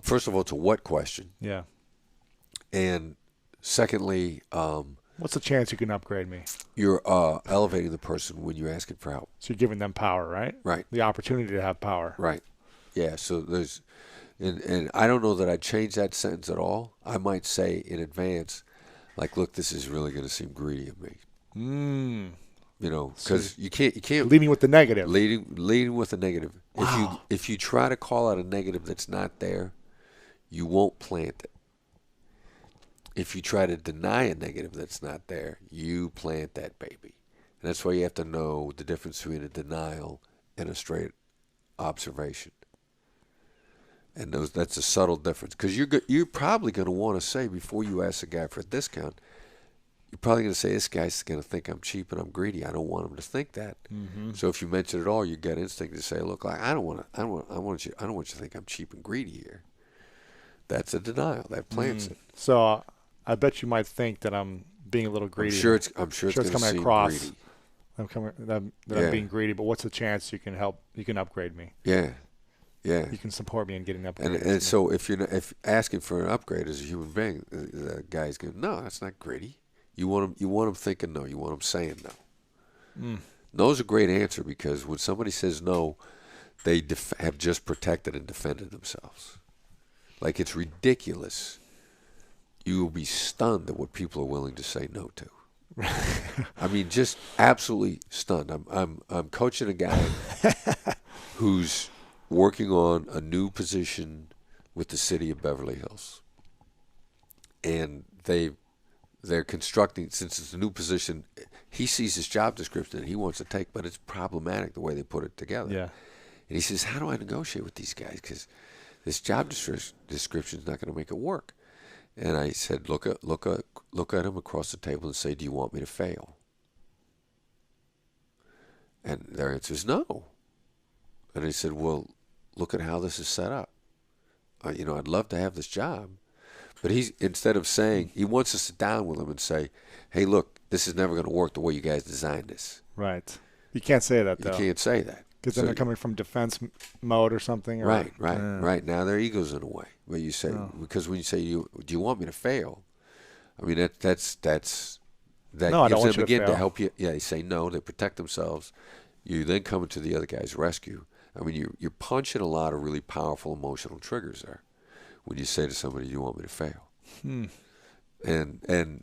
First of all, it's a what question.
Yeah.
And secondly,
what's the chance you can upgrade me?
You're elevating the person when you're asking for help.
So you're giving them power, right?
Right.
The opportunity to have power.
Right. Yeah. So there's, and I don't know that I'd change that sentence at all. I might say in advance, look, this is really going to seem greedy of me. Because you can't
leading with the negative.
Leading with the negative.
Wow.
If you try to call out a negative that's not there, you won't plant it. If you try to deny a negative that's not there, you plant that baby. And that's why you have to know the difference between a denial and a straight observation. And that's a subtle difference, because you're probably going to want to say, before you ask a guy for a discount, you're probably going to say, this guy's going to think I'm cheap and I'm greedy. I don't want him to think that. So if you mention it all, you get instinct to say, look, I don't want you to think I'm cheap and greedy here. That's a denial. That plants it.
So I bet you might think that I'm being a little greedy.
I'm sure it's coming
across.
Greedy.
I'm being greedy, but what's the chance you can upgrade me?
Yeah. Yeah.
You can support me in getting upgraded.
And so if asking for an upgrade as a human being, the guy's going, no, that's not greedy. You want him thinking no. You want him saying no. No's a great answer, because when somebody says no, they have just protected and defended themselves. Like, it's ridiculous. You will be stunned at what people are willing to say no to. I mean, just absolutely stunned. I'm coaching a guy who's working on a new position with the city of Beverly Hills, and they're constructing, since it's a new position, he sees this job description that he wants to take, but it's problematic the way they put it together.
Yeah.
And he says, how do I negotiate with these guys? Because this job description is not going to make it work. And I said, look at him across the table and say, do you want me to fail? And their answer is no. And I said, well, look at how this is set up. I'd love to have this job. But instead of saying, he wants to sit down with him and say, hey, look, this is never going to work the way you guys designed this.
Right. You can't say that, though.
You can't say that.
Because then they're coming from defense mode or something. Or,
Right. Now their ego's in a way. But you say, because when you say, do you want me to fail? I mean, that gives them again to help you. Yeah, they say no. They protect themselves. You then come to the other guy's rescue. I mean, you're punching a lot of really powerful emotional triggers there when you say to somebody, "Do you want me to fail?" And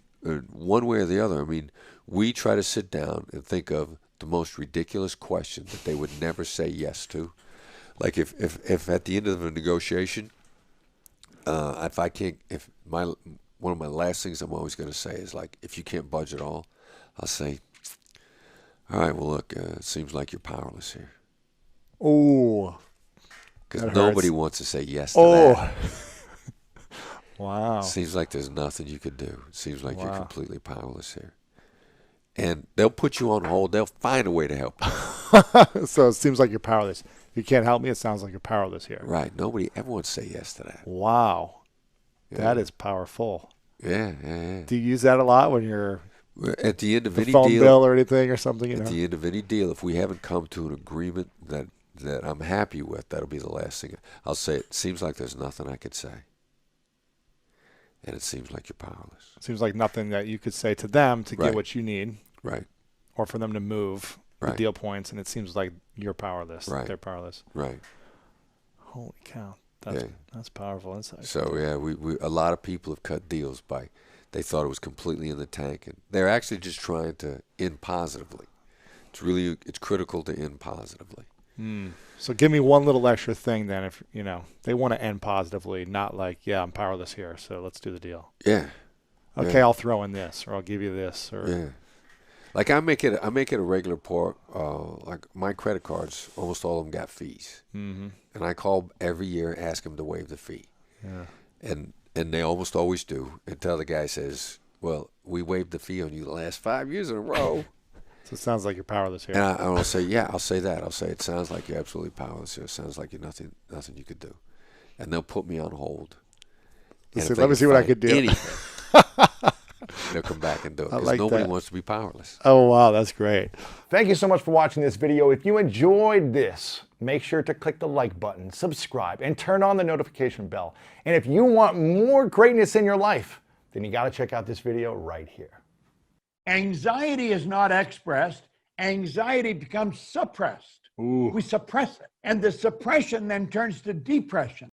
one way or the other. I mean, we try to sit down and think of the most ridiculous question that they would never say yes to. Like if at the end of a negotiation, one of my last things I'm always going to say is, like, if you can't budge at all, I'll say, all right, well, look, it seems like you're powerless here.
Oh.
Because nobody wants to say yes to that.
Wow.
Seems like there's nothing you could do. It seems like you're completely powerless here. And they'll put you on hold. They'll find a way to help you.
So it seems like you're powerless. If you can't help me, it sounds like you're powerless here.
Right. Nobody ever wants to say yes to that.
Wow.
Yeah.
That is powerful.
Yeah.
Do you use that a lot when you're
at the end of any
phone
deal,
bill or anything or something?
At the end of any deal, if we haven't come to an agreement that I'm happy with, that'll be the last thing. I'll say, it seems like there's nothing I could say. And it seems like you're powerless.
It seems like nothing that you could say to them to get what you need.
Right.
Or for them to move the deal points, and it seems like you're powerless.
Right.
They're powerless.
Right.
Holy cow. That's powerful insight.
So, yeah, we a lot of people have cut deals by, they thought it was completely in the tank, and they're actually just trying to end positively. It's critical to end positively.
So give me one little extra thing then, if they want to end positively, not like, I'm powerless here, so let's do the deal.
Yeah.
Okay, I'll throw in this, or I'll give you this, or
like I make it a regular part. Like my credit cards, almost all of them got fees, and I call every year, ask them to waive the fee, and they almost always do until the guy says, "Well, we waived the fee on you the last 5 years in a row."
So it sounds like you're powerless here.
And I'll say, I'll say that. I'll say, it sounds like you're absolutely powerless here. It sounds like you're nothing you could do. And they'll put me on hold.
Let me see what I could do.
They'll come back and do it. Because nobody wants to be powerless.
Oh, wow. That's great.
Thank you so much for watching this video. If you enjoyed this, make sure to click the like button, subscribe, and turn on the notification bell. And if you want more greatness in your life, then you got to check out this video right here.
Anxiety is not expressed. Anxiety becomes suppressed. We suppress it. And the suppression then turns to depression.